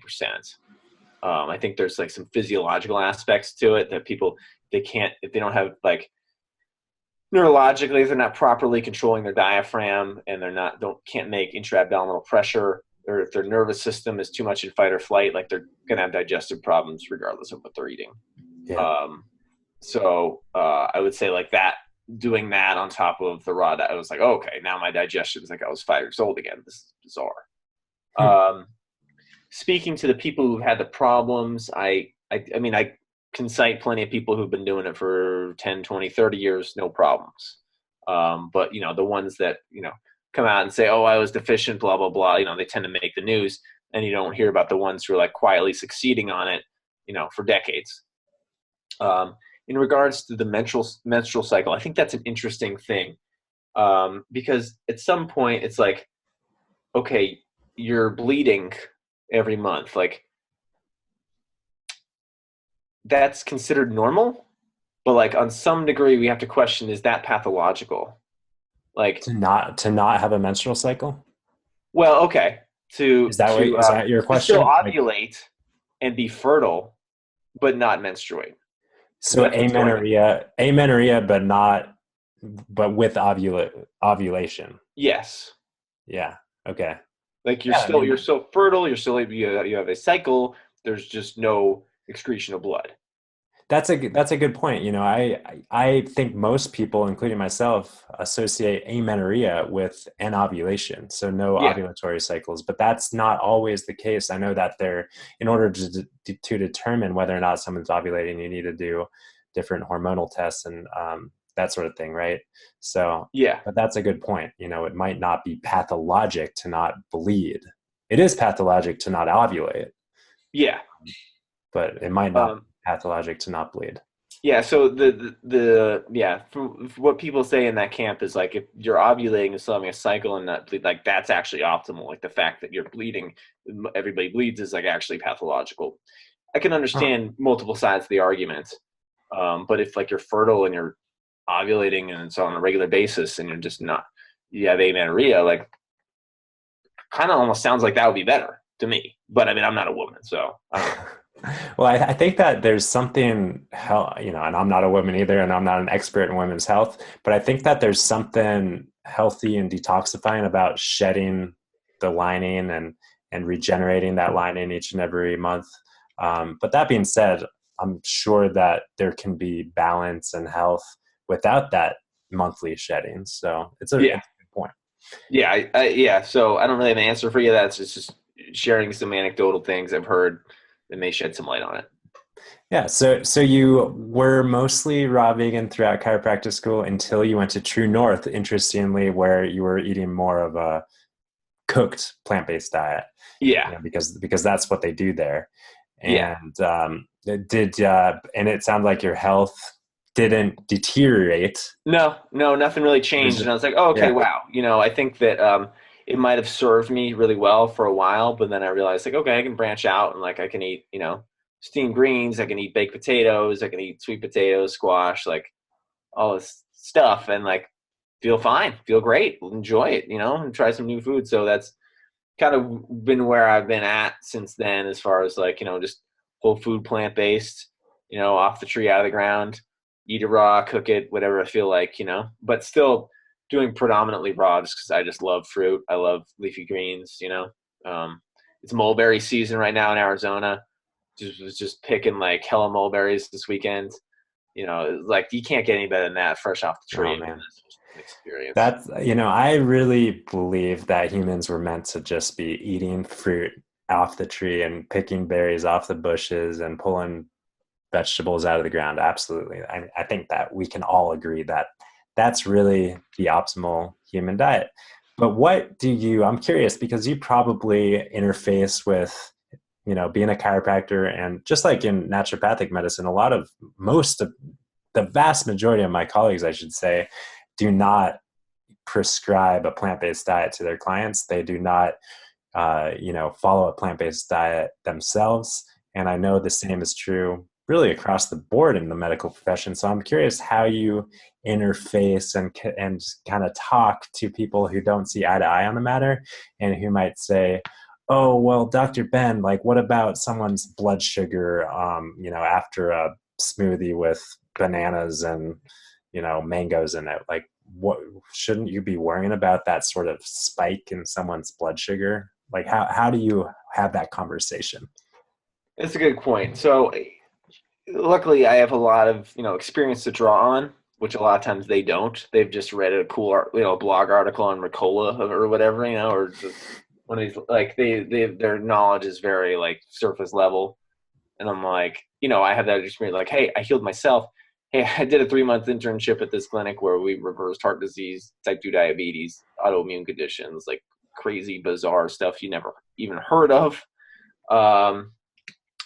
I think there's like some physiological aspects to it that people, if they don't have like neurologically, if they're not properly controlling their diaphragm and can't make intra-abdominal pressure, or if their nervous system is too much in fight or flight, like they're going to have digestive problems regardless of what they're eating.
Yeah.
I would say like that, doing that on top of the raw diet, I was like, oh, okay, now my digestion is like I was 5 years old again. This is bizarre. Speaking to the people who've had the problems, I mean, I can cite plenty of people who've been doing it for 10, 20, 30 years, no problems. But, the ones that, come out and say, oh, I was deficient, blah, blah, blah, they tend to make the news, and you don't hear about the ones who are like quietly succeeding on it, for decades. In regards to the menstrual cycle, I think that's an interesting thing, because at some point it's like, okay, you're bleeding every month. Like that's considered normal, but like on some degree we have to question, is that pathological? Like
To not have a menstrual cycle?
well, okay,
Is that your
to still
question? Like,
ovulate and be fertile but not menstruate, because
so
that's what's going on.
amenorrhea, but with ovulation.
Yes.
Yeah. Okay.
Like
Yeah. I mean,
you're still fertile, you have a cycle, there's just no excretion of blood.
that's a good point. I think most people, including myself, associate amenorrhea with anovulation, so no
Yeah.
ovulatory cycles. But that's not always the case. I know that in order to determine whether or not someone's ovulating, you need to do different hormonal tests and that sort of thing, right? So,
Yeah.
but that's a good point. It might not be pathologic to not bleed. It is pathologic to not ovulate,
Yeah.
but it might not be
Um,
pathologic to not bleed.
yeah, so from what people say in that camp is like, if you're ovulating and still having a cycle and not bleed, like that's actually optimal. Like the fact that you're bleeding, everybody bleeds, is like actually pathological. I can
Huh.
understand multiple sides of the argument, but if like you're fertile and you're ovulating and it's on a regular basis and you're just not, you have amenorrhea, like kind of almost sounds like that would be better to me. But I mean, I'm not a woman, so I don't know.
Well, I think that there's something, and I'm not a woman either, and I'm not an expert in women's health, but I think that there's something healthy and detoxifying about shedding the lining and regenerating that lining each and every month. But that being said, I'm sure that there can be balance and health without that monthly shedding. So it's a
Yeah.
good point.
Yeah, yeah. So I don't really have an answer for you. That's just sharing some anecdotal things I've heard that may shed some light on it.
Yeah, so you were mostly raw vegan throughout chiropractic school until you went to True North, interestingly, where you were eating more of a cooked plant-based diet,
Yeah.
because that's what they do there.
Yeah.
And and it sounded like your health didn't deteriorate.
No, no, nothing really
It was
changed. And
just,
I was like, oh, okay,
yeah,
wow. I think that it might have served me really well for a while, but then I realized, like, okay, I can branch out and like I can eat, steamed greens, I can eat baked potatoes, I can eat sweet potatoes, squash, like all this stuff, and like feel fine, feel great, enjoy it, and try some new food. So that's kind of been where I've been at since then, as far as like, just whole food, plant based, off the tree, out of the ground, eat it raw, cook it, whatever I feel like, but still doing predominantly raw just because I just love fruit. I love leafy greens. It's mulberry season right now in Arizona. Was just picking like hella mulberries this weekend. Like you can't get any better than that fresh off the tree.
oh
I mean,
man.
that's just an experience.
That's, I really believe that humans were meant to just be eating fruit off the tree and picking berries off the bushes and pulling vegetables out of the ground. Absolutely. I think that we can all agree that that's really the optimal human diet. But I'm curious because you probably interface with, being a chiropractor, and just like in naturopathic medicine, most of the vast majority of my colleagues, I should say, do not prescribe a plant-based diet to their clients. They do not, follow a plant-based diet themselves. And I know the same is true really across the board in the medical profession. So I'm curious how you interface and kind of talk to people who don't see eye to eye on the matter and who might say, oh, well, Dr. Ben, like, what about someone's blood sugar, after a smoothie with bananas and, mangoes in it? Like, what shouldn't you be worrying about that sort of spike in someone's blood sugar? Like, how do you have that conversation?
It's a good point. So luckily I have a lot of, experience to draw on, which a lot of times they don't. They've just read a cool blog article on Ricola or whatever, or just one of these, like their knowledge is very like surface level. And I'm like, I have that experience like, hey, I healed myself. Hey, I did a 3-month internship at this clinic where we reversed heart disease, type 2 diabetes, autoimmune conditions, like crazy, bizarre stuff you never even heard of. Um,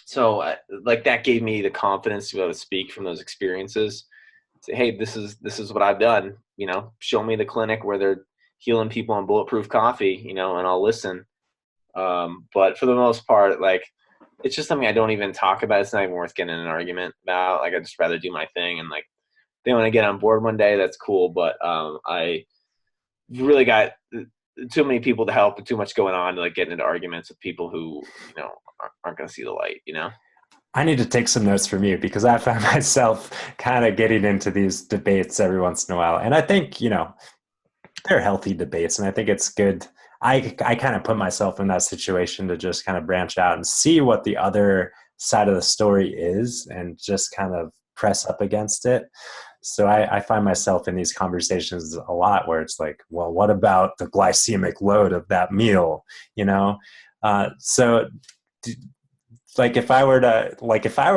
so like that gave me the confidence to be able to speak from those experiences. Say, hey, this is what I've done. Show me the clinic where they're healing people on bulletproof coffee, and I'll listen. But for the most part, like it's just something I don't even talk about. It's not even worth getting in an argument about. Like I just rather do my thing, and like they want to get on board one day, that's cool. But I really got too many people to help and too much going on to like get into arguments with people who aren't going to see the light.
I need to take some notes from you because I found myself kind of getting into these debates every once in a while. And I think, they're healthy debates. And I think it's good. I kind of put myself in that situation to just kind of branch out and see what the other side of the story is and just kind of press up against it. So I find myself in these conversations a lot where it's like, well, what about the glycemic load of that meal? So if I were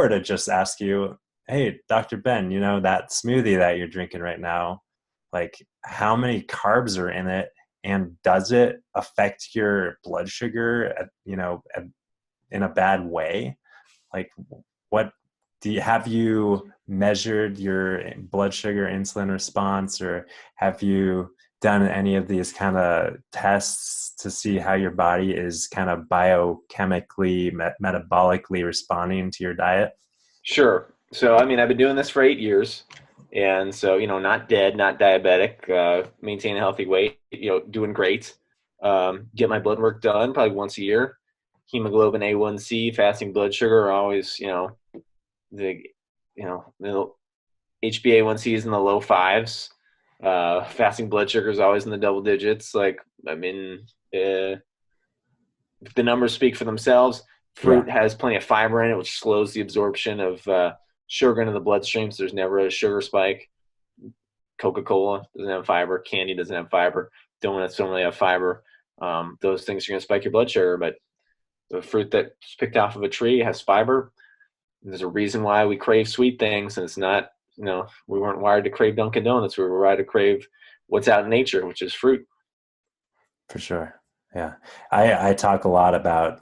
to just ask you, hey, Dr. Ben, that smoothie that you're drinking right now, like how many carbs are in it, and does it affect your blood sugar in a bad way? Like, what have you measured your blood sugar insulin response, or have you done any of these kind of tests to see how your body is kind of biochemically, metabolically responding to your diet?
Sure. So, I mean, I've been doing this for 8 years. And so, not dead, not diabetic, maintain a healthy weight, doing great. Get my blood work done probably once a year. Hemoglobin A1C, fasting blood sugar are always, the, the HbA1c is in the low fives. Fasting blood sugar is always in the double digits. Like, I mean, the numbers speak for themselves.
Yeah.
Fruit has plenty of fiber in it, which slows the absorption of sugar into the bloodstream, so there's never a sugar spike. Coca-Cola doesn't have fiber. Candy doesn't have fiber. Donuts don't really have fiber. Those things are going to spike your blood sugar, but the fruit that's picked off of a tree has fiber. There's a reason why we crave sweet things, and it's not, we weren't wired to crave Dunkin' Donuts. We were wired to crave what's out in nature, which is fruit.
For sure. Yeah. I talk a lot about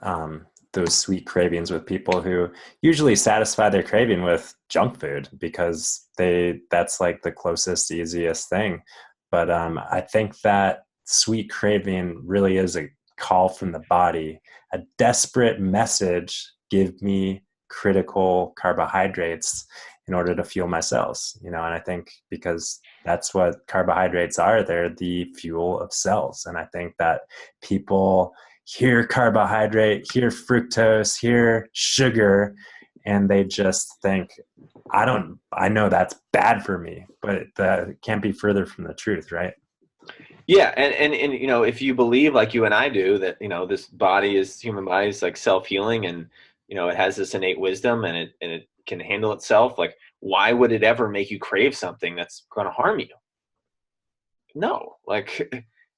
those sweet cravings with people who usually satisfy their craving with junk food because that's like the closest, easiest thing. But I think that sweet craving really is a call from the body, a desperate message: give me critical carbohydrates in order to fuel my cells, and I think because that's what carbohydrates are. They're the fuel of cells. And I think that people hear carbohydrate, hear fructose, hear sugar, and they just think, I know that's bad for me, but that can't be further from the truth, right?
Yeah, and if you believe like you and I do that this human body is like self-healing, and it has this innate wisdom, and it can handle itself, like why would it ever make you crave something that's going to harm you? No, like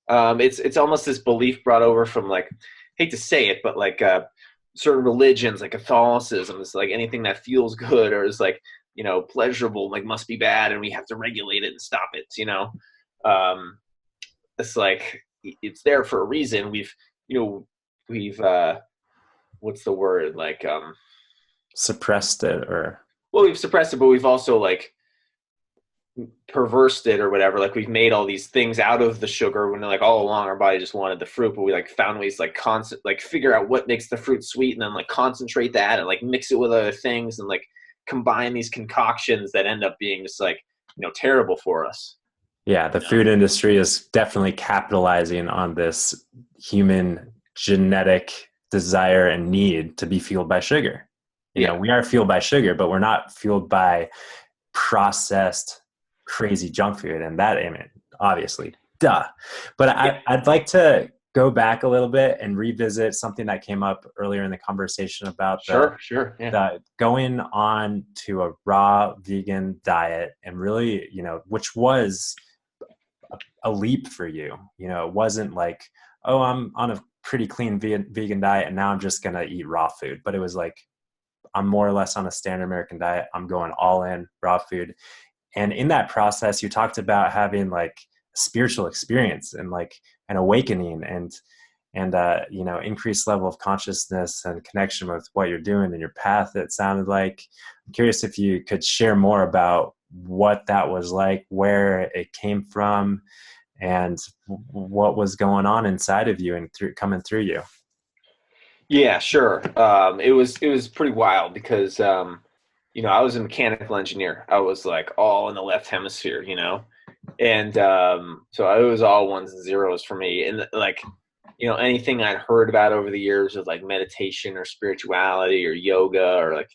it's almost this belief brought over from, like, hate to say it, but like certain religions like Catholicism is like anything that feels good or is like pleasurable like must be bad, and we have to regulate it and stop it. um it's like it's there for a reason. We've what's the word, like
Suppressed it or
well, we've suppressed it, but we've also like perversed it or whatever. Like we've made all these things out of the sugar when like all along our body just wanted the fruit, but we like found ways to like like figure out what makes the fruit sweet and then like concentrate that and like mix it with other things and like combine these concoctions that end up being just like terrible for us.
yeah, the
you know
food industry is definitely capitalizing on this human genetic desire and need to be fueled by sugar.
yeah.
We are fueled by sugar, but we're not fueled by processed crazy junk food. And that, I mean, obviously, duh. But
Yeah,
I'd like to go back a little bit and revisit something that came up earlier in the conversation about
sure, yeah.
the going on to a raw vegan diet, and really, which was a leap for you. It wasn't like, oh, I'm on a pretty clean vegan diet and now I'm just going to eat raw food. But it was like, I'm more or less on a standard American diet. I'm going all in raw food. And in that process, you talked about having like a spiritual experience and like an awakening and increased level of consciousness and connection with what you're doing and your path. It sounded like. I'm curious if you could share more about what that was like, where it came from, and what was going on inside of you and coming through you.
Yeah, sure. It was pretty wild because I was a mechanical engineer. I was like all in the left hemisphere. And so it was all ones and zeros for me. And like anything I'd heard about over the years of like meditation or spirituality or yoga or like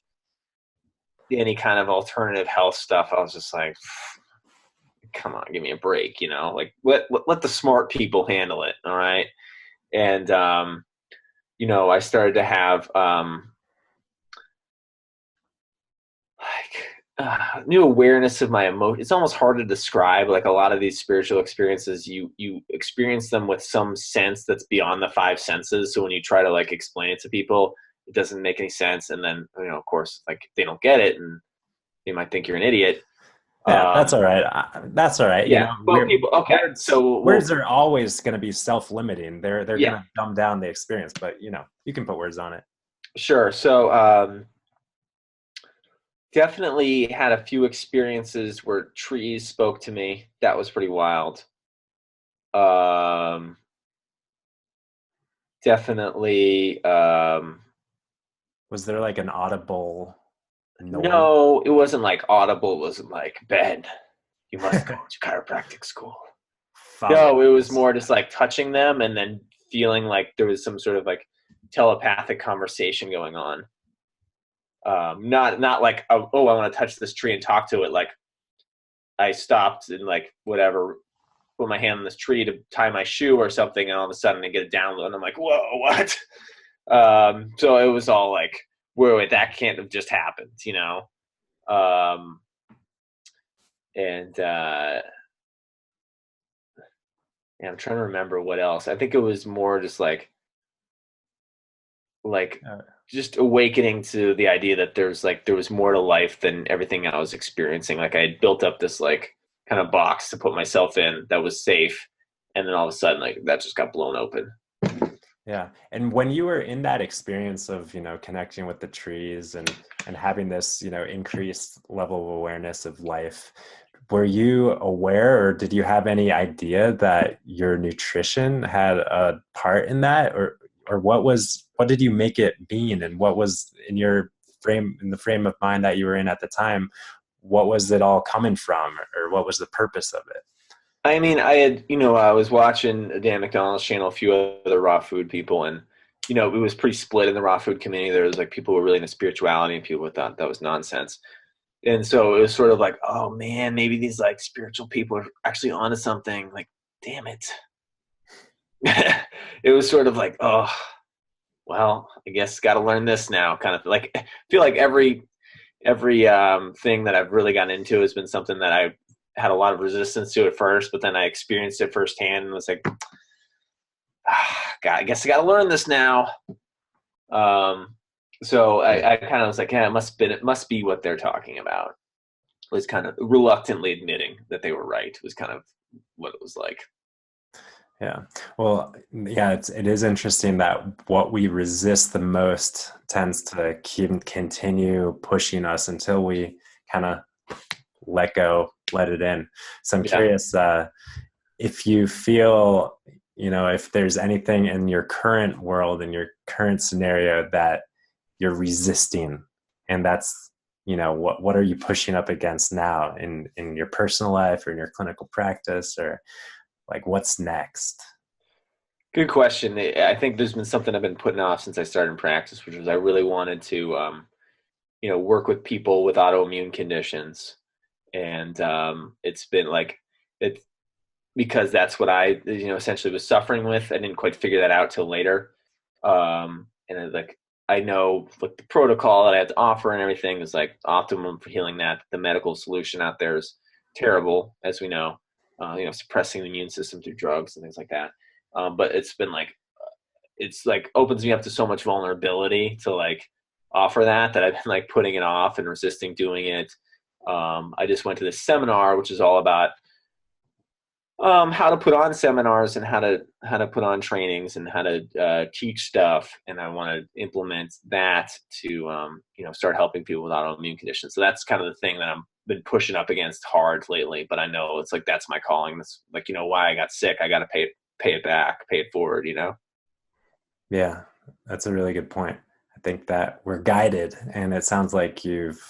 any kind of alternative health stuff, I was just like, come on, give me a break. Like let the smart people handle it. All right. And I started to have new awareness of my emotion. It's almost hard to describe. Like a lot of these spiritual experiences, you experience them with some sense that's beyond the five senses. So when you try to like explain it to people, it doesn't make any sense. And then of course, like they don't get it, and they might think you're an idiot.
Yeah, that's all right. That's all right.
Yeah, but people. Okay,
Words
so
words are always going to be self-limiting. They're going
yeah,
to dumb down the experience, but you can put words on it.
sure. So definitely had a few experiences where trees spoke to me. That was pretty wild. Um, definitely.
Was there like an audible noise?
No, it wasn't like audible. It wasn't like, Ben, you must go to chiropractic school.
Follow
No, it was
this.
more just like touching them and then feeling like there was some sort of like telepathic conversation going on. Not like, oh, I want to touch this tree and talk to it. Like I stopped and like whatever, put my hand on this tree to tie my shoe or something, and all of a sudden I get a download, and I'm like, whoa, what? So it was all like, wait, that can't have just happened. Um, and yeah, I'm trying to remember what else. I think it was more just like just awakening to the idea that there was more to life than everything I was experiencing. Like I had built up this like kind of box to put myself in that was safe, and then all of a sudden like that just got blown open.
Yeah. And when you were in that experience of, connecting with the trees and having this, increased level of awareness of life, were you aware or did you have any idea that your nutrition had a part in that? Or what did you make it mean? And what was in the frame of mind that you were in at the time, what was it all coming from? Or what was the purpose of it?
I mean, I had, I was watching Dan McDonald's channel, a few other raw food people, and, it was pretty split in the raw food community. There was like people who were really into spirituality and people who thought that was nonsense. And so it was sort of like, oh man, maybe these like spiritual people are actually onto something. Like, damn it. It was sort of like, oh, well, I guess got to learn this now. Kind of like, I feel like every thing that I've really gotten into has been something that I had a lot of resistance to at first, but then I experienced it firsthand and was like, God, I guess I got to learn this now. So I kind of was like, yeah, it must be what they're talking about. Was kind of reluctantly admitting that they were right. Was kind of what it was like.
Yeah. Well, yeah, it is interesting that what we resist the most tends to continue pushing us until we kind of let go, let it in. So I'm curious if you feel, if there's anything in your current world, in your current scenario that you're resisting, and that's, what are you pushing up against now in your personal life or in your clinical practice, or like what's next?
Good question. I think there's been something I've been putting off since I started in practice, which was I really wanted to, work with people with autoimmune conditions. And it's been like, it because that's what I, essentially was suffering with. I didn't quite figure that out till later. And I know like the protocol that I had to offer and everything is like optimum for healing that. The medical solution out there is terrible, as we know, suppressing the immune system through drugs and things like that. But it's like opens me up to so much vulnerability to like offer that I've been like putting it off and resisting doing it. I just went to this seminar, which is all about how to put on seminars and how to put on trainings and how to teach stuff. And I want to implement that to start helping people with autoimmune conditions. So that's kind of the thing that I'm been pushing up against hard lately. But I know it's like that's my calling. That's like why I got sick. I got to pay it back, pay it forward.
Yeah, that's a really good point. I think that we're guided, and it sounds like you've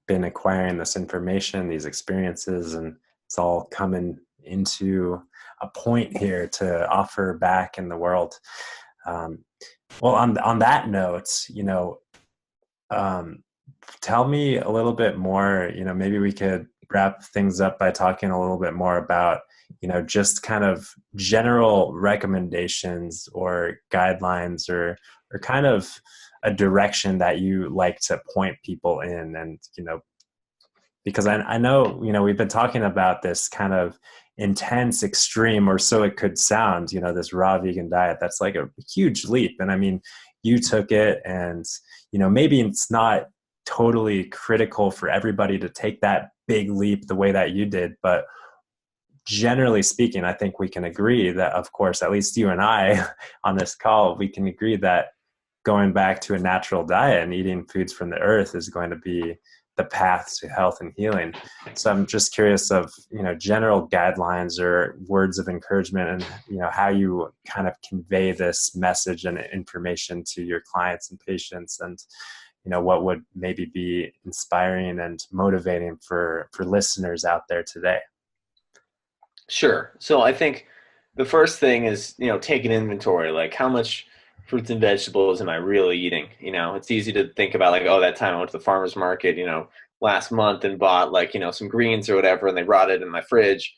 been acquiring this information, these experiences, and it's all coming into a point here to offer back in the world. Well, on that note, tell me a little bit more, maybe we could wrap things up by talking a little bit more about, just kind of general recommendations or guidelines or kind of a direction that you like to point people in. And, because I know, we've been talking about this kind of intense extreme, or so it could sound, this raw vegan diet, that's like a huge leap. And I mean, you took it, and, maybe it's not totally critical for everybody to take that big leap the way that you did, but generally speaking, I think we can agree that, of course, at least you and I on this call, we can agree that going back to a natural diet and eating foods from the earth is going to be the path to health and healing. So I'm just curious of, general guidelines or words of encouragement, and, how you kind of convey this message and information to your clients and patients, and, what would maybe be inspiring and motivating for listeners out there today.
Sure. So I think the first thing is, take an inventory, like how much fruits and vegetables am I really eating? It's easy to think about like, oh, that time I went to the farmer's market, last month and bought like, some greens or whatever, and they rotted in my fridge.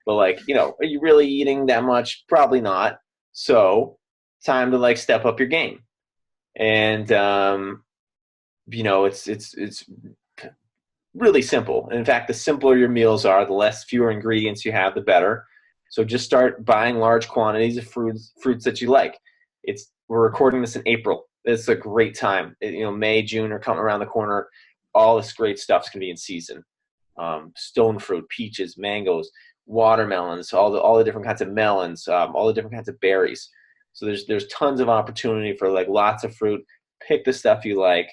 But like, are you really eating that much? Probably not. So time to like step up your game. And, it's really simple. And in fact, the simpler your meals are, the fewer ingredients you have, the better. So just start buying large quantities of fruits that you like. We're recording this in April. it's a great time. May, June are coming around the corner. All this great stuff's gonna be in season. Stone fruit, peaches, mangoes, watermelons, all the different kinds of melons, all the different kinds of berries. So there's tons of opportunity for like lots of fruit. Pick the stuff you like,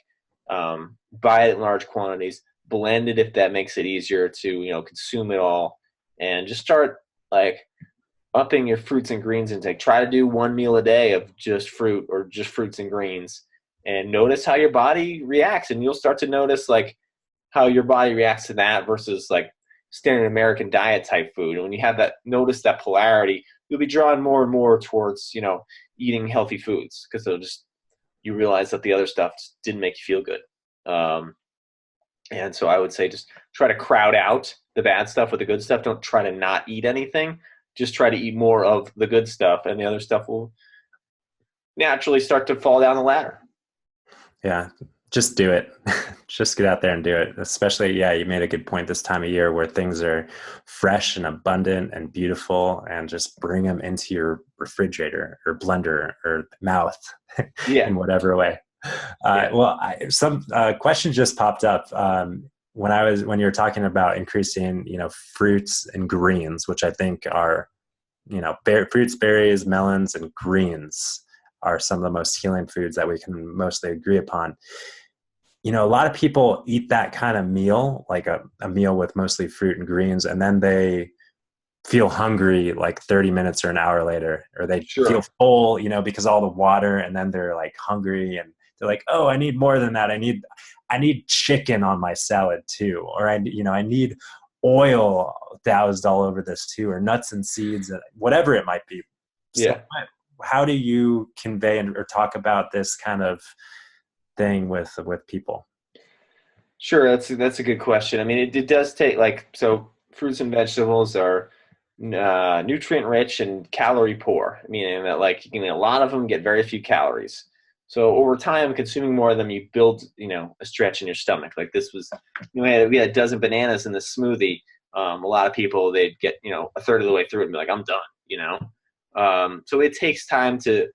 buy it in large quantities, blend it if that makes it easier to consume it all, and just start like upping your fruits and greens intake. Try to do one meal a day of just fruit or just fruits and greens, and notice how your body reacts, and you'll start to notice like how your body reacts to that versus like standard American diet type food. And when you have that, notice that polarity, you'll be drawn more and more towards, eating healthy foods, because you realize that the other stuff just didn't make you feel good. And so I would say just try to crowd out the bad stuff with the good stuff. Don't try to not eat anything. Just try to eat more of the good stuff, and the other stuff will naturally start to fall down the ladder.
Yeah, just do it. Just get out there and do it. Especially, yeah, you made a good point this time of year where things are fresh and abundant and beautiful, and just bring them into your refrigerator or blender or mouth in whatever way. Well, some question just popped up when you were talking about increasing, fruits and greens, which I think are, fruits, berries, melons, and greens are some of the most healing foods that we can mostly agree upon. A lot of people eat that kind of meal, like a meal with mostly fruit and greens, and then they feel hungry like 30 minutes or an hour later, or they feel full, because all the water, and then they're like hungry and they're like, oh, I need more than that. I need chicken on my salad too. Or I need oil doused all over this too, or nuts and seeds, whatever it might be. So how do you convey or talk about this kind of thing with people?
Sure. That's a good question. I mean, it does take so fruits and vegetables are nutrient rich and calorie poor, meaning that you can eat a lot of them, get very few calories. So over time, consuming more of them, you build, a stretch in your stomach. Like this was, we had a dozen bananas in this smoothie. A lot of people, they'd get, a third of the way through it and be like, I'm done, So it takes time to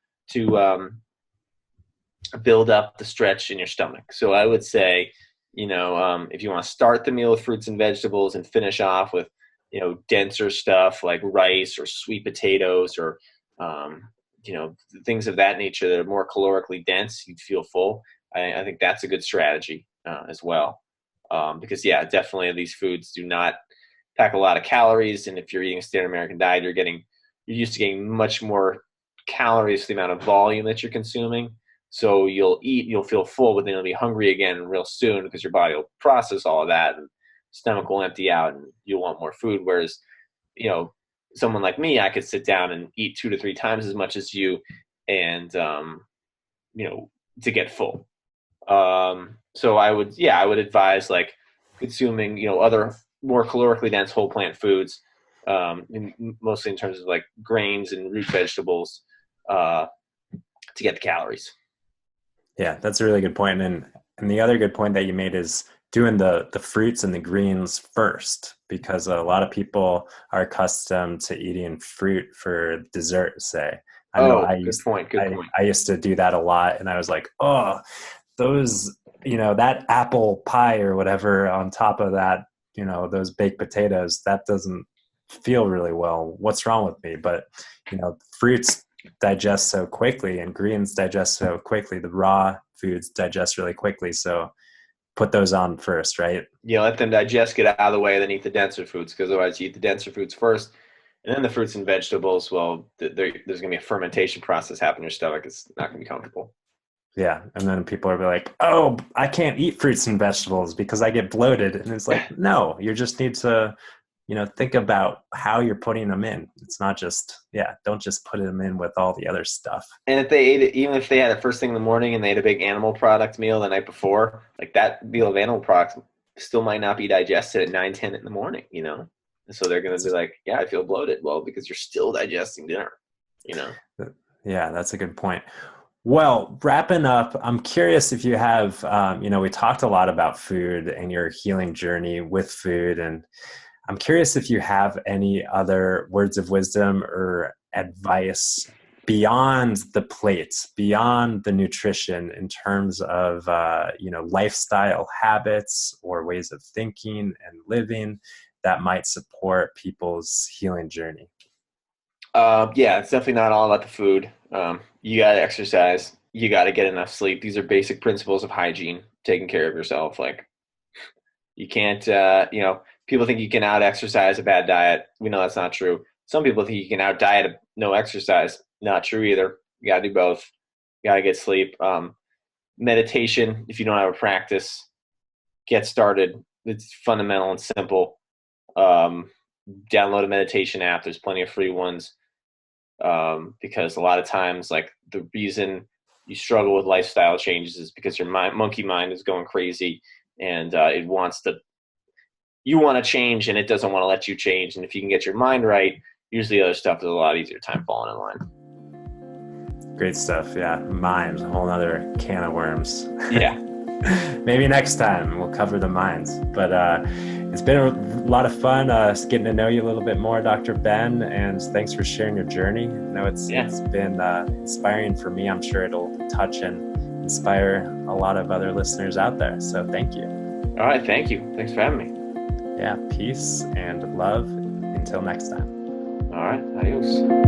build up the stretch in your stomach. So I would say, if you want to start the meal with fruits and vegetables and finish off with, denser stuff like rice or sweet potatoes or, things of that nature that are more calorically dense, you'd feel full. I think that's a good strategy as well. Because definitely these foods do not pack a lot of calories. And if you're eating a standard American diet, you're used to getting much more calories for the amount of volume that you're consuming. So you'll feel full, but then you'll be hungry again real soon because your body will process all of that and stomach will empty out and you'll want more food. Whereas, someone like me, I could sit down and eat 2 to 3 times as much as you and, to get full. So I would advise consuming, other more calorically dense whole plant foods, mostly in terms of grains and root vegetables, to get the calories.
Yeah, that's a really good point. And the other good point that you made is doing the fruits and the greens first, because a lot of people are accustomed to eating fruit for dessert, say.
Good point.
I used to do that a lot, and I was like, oh, those, that apple pie or whatever on top of that, those baked potatoes, that doesn't feel really well. What's wrong with me? But, fruits digest so quickly and greens digest so quickly. The raw foods digest really quickly. So put those on first, right?
Let them digest, get out of the way, then eat the denser foods, because otherwise you eat the denser foods first and then the fruits and vegetables. Well, there's going to be a fermentation process happening in your stomach. It's not going to be comfortable.
Yeah. And then people are like, oh, I can't eat fruits and vegetables because I get bloated. And it's like, no, you just need to, think about how you're putting them in. It's not just, don't just put them in with all the other stuff.
And if they ate it, even if they had it first thing in the morning and they had a big animal product meal the night before, that meal of animal products still might not be digested at 9, 10 in the morning, And so they're going to be like, I feel bloated. Well, because you're still digesting dinner,
Yeah, that's a good point. Well, wrapping up, I'm curious if you have, we talked a lot about food and your healing journey with food, and I'm curious if you have any other words of wisdom or advice beyond the plates, beyond the nutrition, in terms of lifestyle habits or ways of thinking and living that might support people's healing journey?
Yeah, it's definitely not all about the food. You got to exercise. You got to get enough sleep. These are basic principles of hygiene, taking care of yourself. Like, you can't, people think you can out exercise a bad diet. We know that's not true. Some people think you can out diet no exercise. Not true either. You got to do both. You got to get sleep. Meditation, if you don't have a practice, get started. It's fundamental and simple. Download a meditation app. There's plenty of free ones. Because a lot of times, like, the reason you struggle with lifestyle changes is because your monkey mind is going crazy, and you want to change, and it doesn't want to let you change. And if you can get your mind right, usually other stuff is a lot easier time falling in line.
Great stuff. Yeah. Mind, a whole other can of worms.
Yeah.
Maybe next time we'll cover the minds. But it's been a lot of fun getting to know you a little bit more, Dr. Ben, and thanks for sharing your journey. I know it's been inspiring for me. I'm sure it'll touch and inspire a lot of other listeners out there. So thank you.
All right. Thank you. Thanks for having me.
Yeah. Peace and love. Until next time.
All right. Adios.